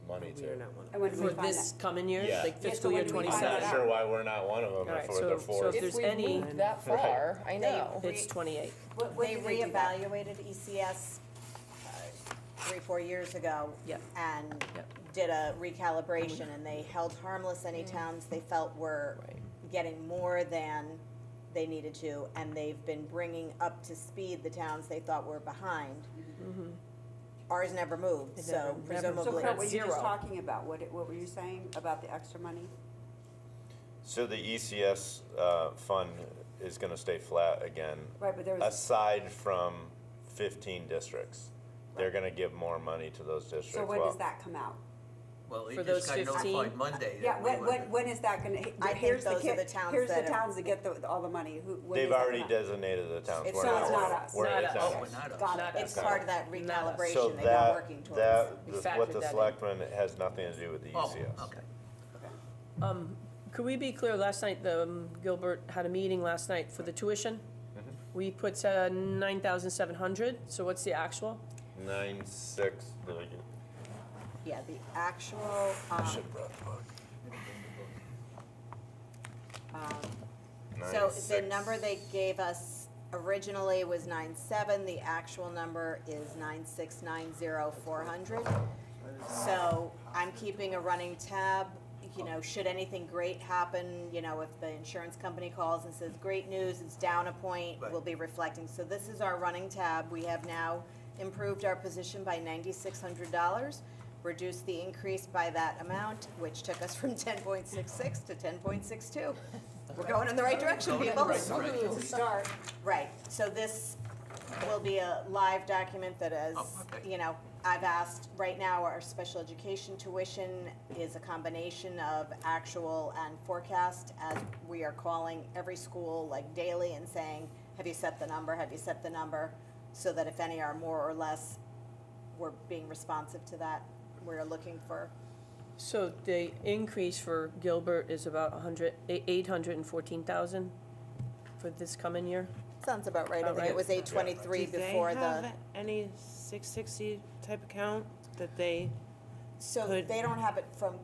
A: money
K: We are
A: to.
K: not one of
H: And when do we
B: For
H: find
B: this
H: that?
B: coming year,
A: Yeah.
B: like
A: Yeah,
B: fiscal
H: so
B: year
H: when do we
A: I'm
H: find
B: '27?
A: not
H: out?
A: sure why we're not one of them,
B: Alright,
A: if
B: so-
A: we're the
B: so
A: fourth.
B: if there's
J: If we
B: any-
J: moved that far, I know.
B: It's 28.
H: What
C: They
H: did do that?
C: reevaluated ECS 3-4 years ago.
B: Yep.
C: And
B: Yep.
C: did a recalibration, and they held harmless any towns they felt were
B: Right.
C: getting more than they needed to, and they've been bringing up to speed the towns they thought were behind. Ours never moved,
B: It
C: so
B: never-
H: So
C: presumably
H: Kurt, what
C: it's
H: you just
C: zero.
H: talking about, what were you saying about the extra money?
A: So the ECS fund is gonna stay flat again,
H: Right, but there was,
A: aside from 15 districts. they're gonna give more money to those districts.
H: So when
A: Well,
H: does that come out?
F: Well, he
B: For
F: just
B: those
F: got
B: 15?
F: notified Monday.
H: Yeah,
F: that we were-
H: when is that gonna,
C: I think
H: here's the
C: those are
H: kid,
C: the towns
H: here's the
C: that are-
H: towns that get all the money, who, when
A: They've
H: does that
A: already
H: come out?
A: designated the towns.
C: It's
A: We're
C: not
A: not-
H: us.
A: we're
B: Not
A: in
B: us.
A: town.
F: Oh, we're not us.
C: Got
B: Not
C: it, it's
B: us.
C: part of that
A: So
C: recalibration they've been
A: that,
C: working towards.
A: that,
B: We
A: what
B: factored
A: the
B: that in.
A: selectmen has nothing to do with the
F: Oh,
A: ECS.
F: okay.
B: Could we be clear, last night, Gilbert had a meeting last night for the tuition. We put 9,700, so what's the actual?
A: 9.6,
C: Yeah, the actual,
A: should've brought the book.
C: so the
A: 9.6.
C: number they gave us originally was 9.7, the actual number is 9,690,400. So I'm keeping a running tab, you know, should anything great happen, you know, if the insurance company calls and says, great news, it's down a point,
F: Right.
C: we'll be reflecting. So this is our running tab. We have now improved our position by $9,600, reduced the increase by that amount, which took us from 10.66 to 10.62. We're going in the right direction,
F: Going in
C: people.
F: the right direction.
C: Start. Right, so this will be a live document that is,
F: Oh, okay.
C: you know, I've asked, right now, our special education tuition is a combination of actual and forecast, as we are calling every school like daily and saying, have you set the number, have you set the number? So that if any are more or less, we're being responsive to that. We're looking for,
B: So the increase for Gilbert is about 814,000 for this coming year?
C: sounds about right, I
B: About
C: think it
B: right.
C: was 823 before
K: Do they
C: the,
K: have any 660 type account that they,
C: so
K: could-
C: they don't have it from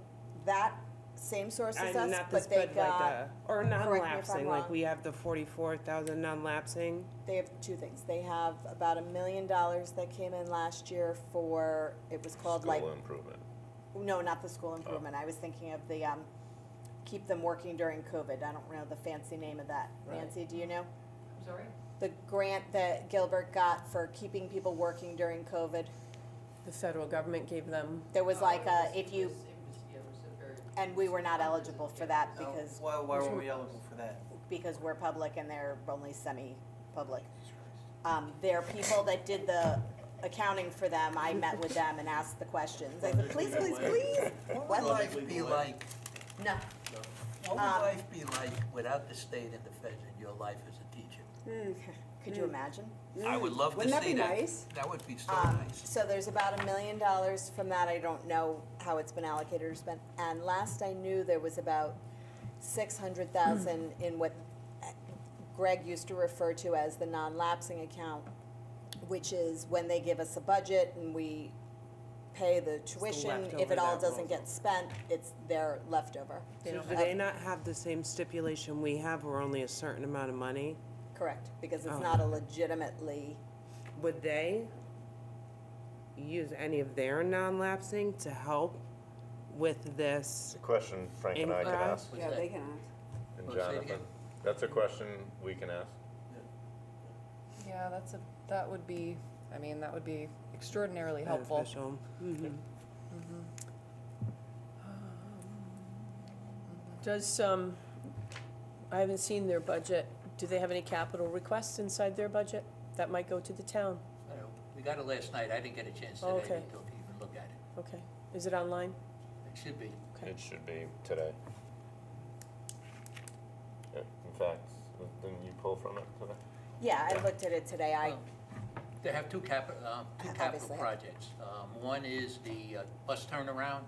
C: that same source as us,
K: not this,
C: but they
K: but
C: got.
K: like a, or
C: correct me if I'm
K: non-lapsing, like
C: wrong.
K: we have the 44,000 non-lapsing?
C: They have two things. They have about $1 million that came in last year for, it was called like,
A: School improvement.
C: no, not the school improvement. I was thinking of the, keep them working during COVID. I don't know the fancy name of that. Nancy, do you know?
E: I'm sorry?
C: The grant that Gilbert got for keeping people working during COVID.
B: The federal government gave them,
C: There was like a, if you,
E: It was a very.
C: and we were not eligible for that because,
D: Why were we eligible for that?
C: because we're public and they're only semi-public. There are people that did the accounting for them. I met with them and asked the questions. I said, please, please, please.
F: What would
C: What?
F: life be like,
C: No.
F: what would life be like without the state and the feds in your life as a teacher?
C: Could you imagine?
F: I would love to
H: Wouldn't that
F: see
H: be
F: that.
H: nice?
F: That would be so nice.
C: So there's about $1 million from that. I don't know how it's been allocated or spent. And last I knew, there was about 600,000 in what Greg used to refer to as the non-lapsing account, which is when they give us a budget and we pay the tuition. If
K: leftover
C: it all
K: that
C: doesn't
K: rolls
C: get spent, it's their leftover.
B: they
K: So
B: don't
K: do
B: have,
K: they not have the same stipulation we have, where only a certain amount of money?
C: Correct, because it's
K: Oh.
C: not a legitimately,
K: Would they use any of their non-lapsing to help with this?
A: It's a question Frank and I can
K: Infra?
A: ask,
H: Yeah, they can ask.
A: and
F: Oh, say it
A: Jonathan.
F: again.
A: That's a question we can ask.
J: Yeah, that would be, I mean, that would be extraordinarily helpful.
K: Beneficial? Mhm.
B: does, I haven't seen their budget. Do they have any capital requests inside their budget that might go to the town?
F: I don't know. We got it last night. I didn't get a chance
B: Oh,
F: today
B: okay.
F: to even look at it.
B: Okay, is it online?
F: It should be.
B: Okay.
A: It should be today. In fact, didn't you pull from it today?
C: yeah, I looked at it today.
F: Well, They have two capital
C: Obviously.
F: projects. One is the bus turnaround,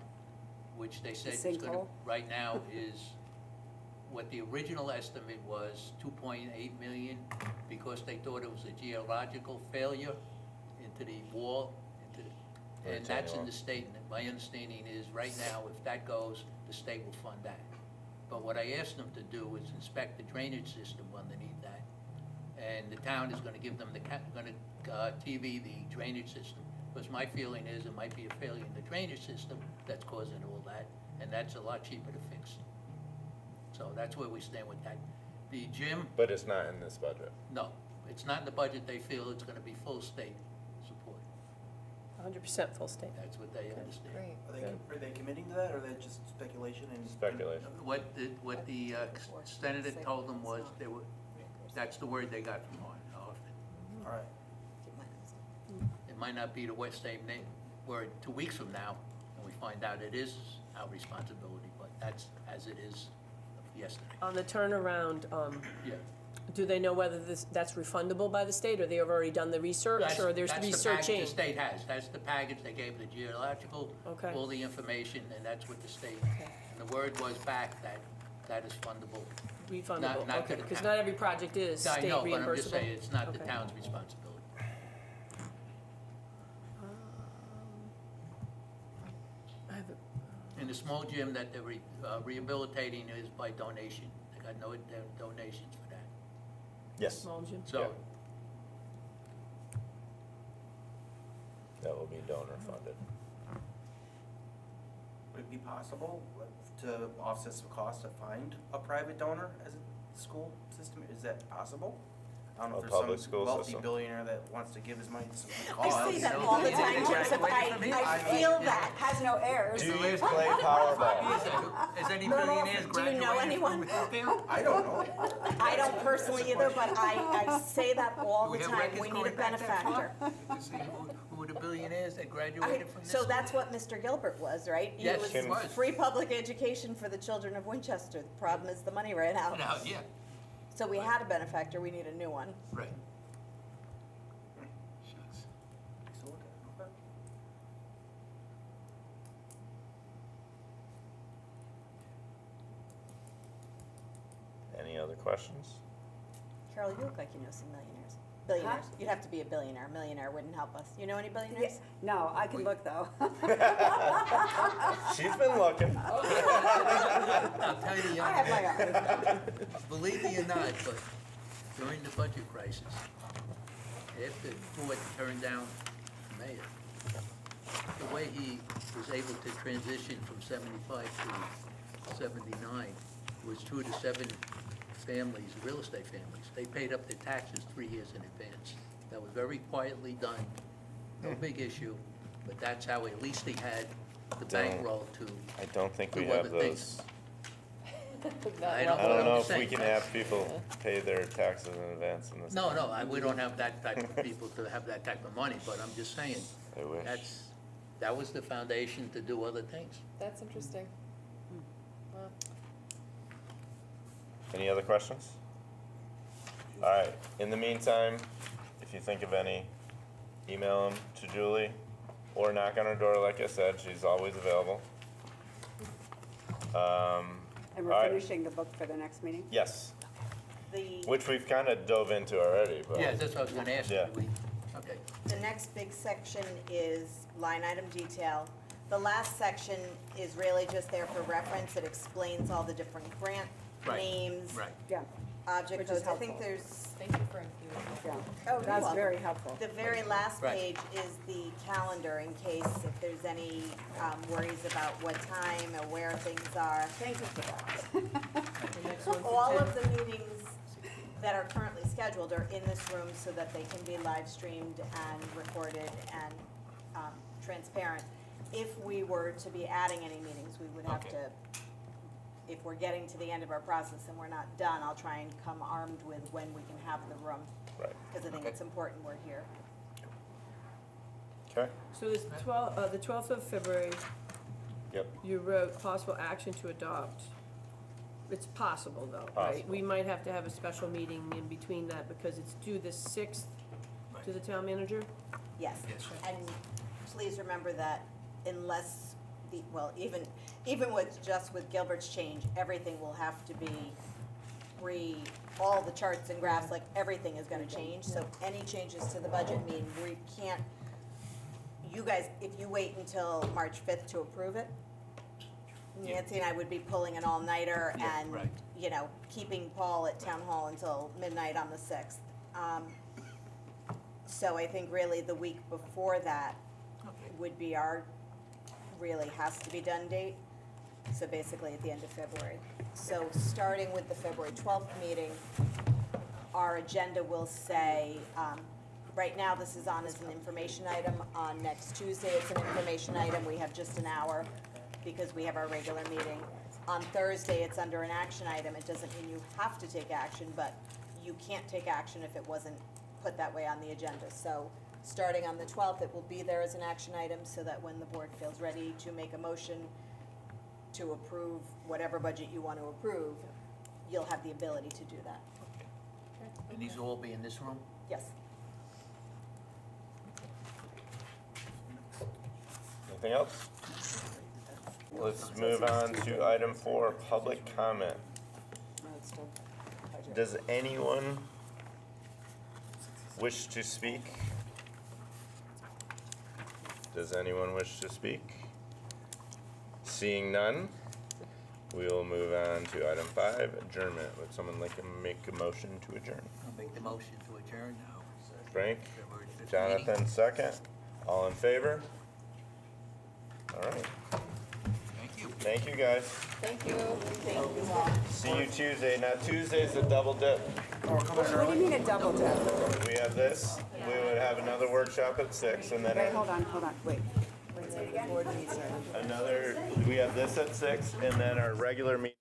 F: which they said is gonna,
H: sinkhole?
F: right now is, what the original estimate was 2.8 million, because they thought it was a geological failure into the wall, and that's in the state, and my understanding is, right now, if that goes, the state will fund that. But what I asked them to do is inspect the drainage system underneath that, and the town is gonna give them TV the drainage system, because my feeling is it might be a failure in the drainage system that's causing all that, and that's a lot cheaper to fix. So that's where we stand with that. The gym,
A: But it's not in this budget.
F: no, it's not in the budget. They feel it's gonna be full state support.
B: 100% full state.
F: That's what they understand.
J: Great.
D: Are they committing to that, or are they just speculation and?
A: Speculation.
F: What the senator told them was, that's the word they got from Austin.
D: All right.
F: In might not be the same name, word 2 weeks from now, and we find out it is our responsibility, but that's as it is yesterday.
B: On the turnaround,
F: Yeah.
B: do they know whether that's refundable by the state, or they have already done the research, or there's
F: That's the
B: researching?
F: package the state has, that's the package they gave the geological,
B: Okay.
F: all the information, and that's what the state, and the word was back that that is fundable.
B: Refundable,
F: not to
B: okay,
F: the
B: because
F: town.
B: not every project is
F: I
B: state
F: know,
B: reimbursable.
F: but I'm just saying, it's not the
B: Okay.
F: town's responsibility.
B: I have a-
F: And the small gym that they're rehabilitating is by donation, they got no donations for that,
A: Yes,
B: Small gym?
F: so.
A: Yeah. that will be donor funded.
D: Would it be possible to offset some costs to find a private donor as a school system? Is that possible? I don't know
A: A
D: if
A: public
D: there's some
A: school
D: wealthy
A: system?
D: billionaire that wants to give his money to some
C: I
D: cause.
C: say that
F: know,
C: all the
F: yeah,
C: time,
F: yeah,
C: Joseph,
F: graduated from here.
C: I feel that.
H: Has no heirs.
A: Do you play Powerball?
F: Has any
C: No, no,
F: billionaires
C: do you know
F: graduated
C: anyone?
F: from Brookfield?
D: I don't know.
C: I don't personally either, but I say that all the
F: We have
C: time,
F: records
C: we need a
F: going back that far?
C: benefactor.
F: To see who were the billionaires that
C: I-
F: graduated from this
C: So
F: school?
C: that's what Mr. Gilbert was, right? He
F: Yes,
C: was
F: it was.
C: free public education for the children of Winchester. The problem is the money ran out.
F: Now, yeah,
C: So we had a benefactor, we need a new one.
F: right. Shucks.
D: So look at it.
A: Any other questions?
C: Carol, you look like you know some millionaires. Billionaires. You'd have to be a billionaire. Millionaire wouldn't help us. You know any billionaires?
H: No, I can look though.
A: She's been looking.
F: I'll tell you,
C: I have my own.
F: believe me or not, but during the budget crisis, after Ford turned down the mayor, the way he was able to transition from 75 to 79 was through the 7 families, real estate families. They paid up their taxes 3 years in advance. That was very quietly done, no big issue, but that's how at least he had the bankroll to,
A: I don't think we
F: Do other
A: have those.
F: things. I
A: I
F: don't
A: don't know
F: I'm
A: if we
F: saying.
A: can have people pay their taxes in advance in this.
F: No, we don't have that type of people to have that type of money, but I'm just saying,
A: I wish.
F: that was the foundation to do other things.
J: That's interesting. Wow.
A: Any other questions? All right, in the meantime, if you think of any, email them to Julie or knock on her door, like I said, she's always available.
H: And
A: All
H: we're
A: right.
H: finishing the book for the next meeting?
A: Yes,
C: The,
A: which we've kind of dove into already, but.
F: Yeah, that's what I was gonna ask you.
A: Yeah.
F: Okay.
C: the next big section is line item detail. The last section is really just there for reference. It explains all the different grant
F: Right,
C: names,
F: Right.
H: Yeah,
C: object
H: Which is
C: codes. I think
H: helpful.
C: there's,
J: Thank you for including that.
H: yeah.
C: oh, you're
H: That's
C: welcome.
H: very helpful.
C: The very last
F: Right.
C: page is the calendar in case if there's any worries about what time or where things are.
H: Thank you for that.
B: The next one's the
C: All
B: 10th.
C: of the meetings that are currently scheduled are in this room so that they can be live streamed and recorded and transparent. If we were to be adding any meetings, we would have
F: Okay.
C: to, if we're getting to the end of our process and we're not done, I'll try and come armed with when we can have the room,
A: Right,
C: because I think
F: Okay.
C: it's important we're here.
A: okay,
B: So this the 12th of February,
A: yep,
B: you wrote possible action to adopt. It's possible though, right?
A: Possible.
B: We might have to have a special meeting in between that because it's due the 6th to the town manager.
C: Yes.
F: Yes.
C: And please remember that unless well, even with Gilbert's change, everything will have to be all the charts and graphs, like everything is gonna change. So any changes to the budget mean we can't, you guys, if you wait until March 5th to approve it, Nancy and I would be pulling an all-nighter
F: Yeah,
C: and,
F: right.
C: keeping Paul at town hall until midnight on the 6th. So I think really the week before that
F: Okay.
C: would be our really has to be done date. So basically at the end of February. So starting with the February 12th meeting, our agenda will say, right now this is on as an information item. On next Tuesday, it's an information item. We have just an hour because we have our regular meeting. On Thursday, it's under an action item. It doesn't mean you have to take action, but you can't take action if it wasn't put that way on the agenda. So starting on the 12th, it will be there as an action item so that when the board feels ready to make a motion to approve whatever budget you want to approve, you'll have the ability to do that.
F: And these will all be in this room?
C: Yes.
A: Anything else? Let's move on to item 4, public comment.
H: No, it's still budget.
A: Does anyone wish to speak? Does anyone wish to speak? Seeing none, we will move on to item 5, adjournment. Would someone like to make a motion to adjourn?
F: I'll make the motion to adjourn now.
A: Frank?
F: February 15th meeting.
A: Jonathan, second. All in favor? All right.
F: Thank you.
A: Thank you, guys.
J: Thank you.
C: Thank you all.
A: See you Tuesday. Now, Tuesday's a double dip.
H: What do you mean a double dip?
A: We have this, we would have another workshop at 6, and then
H: Wait, hold on, wait. Wait, say it again?
A: another, we have this at 6, and then our regular meeting.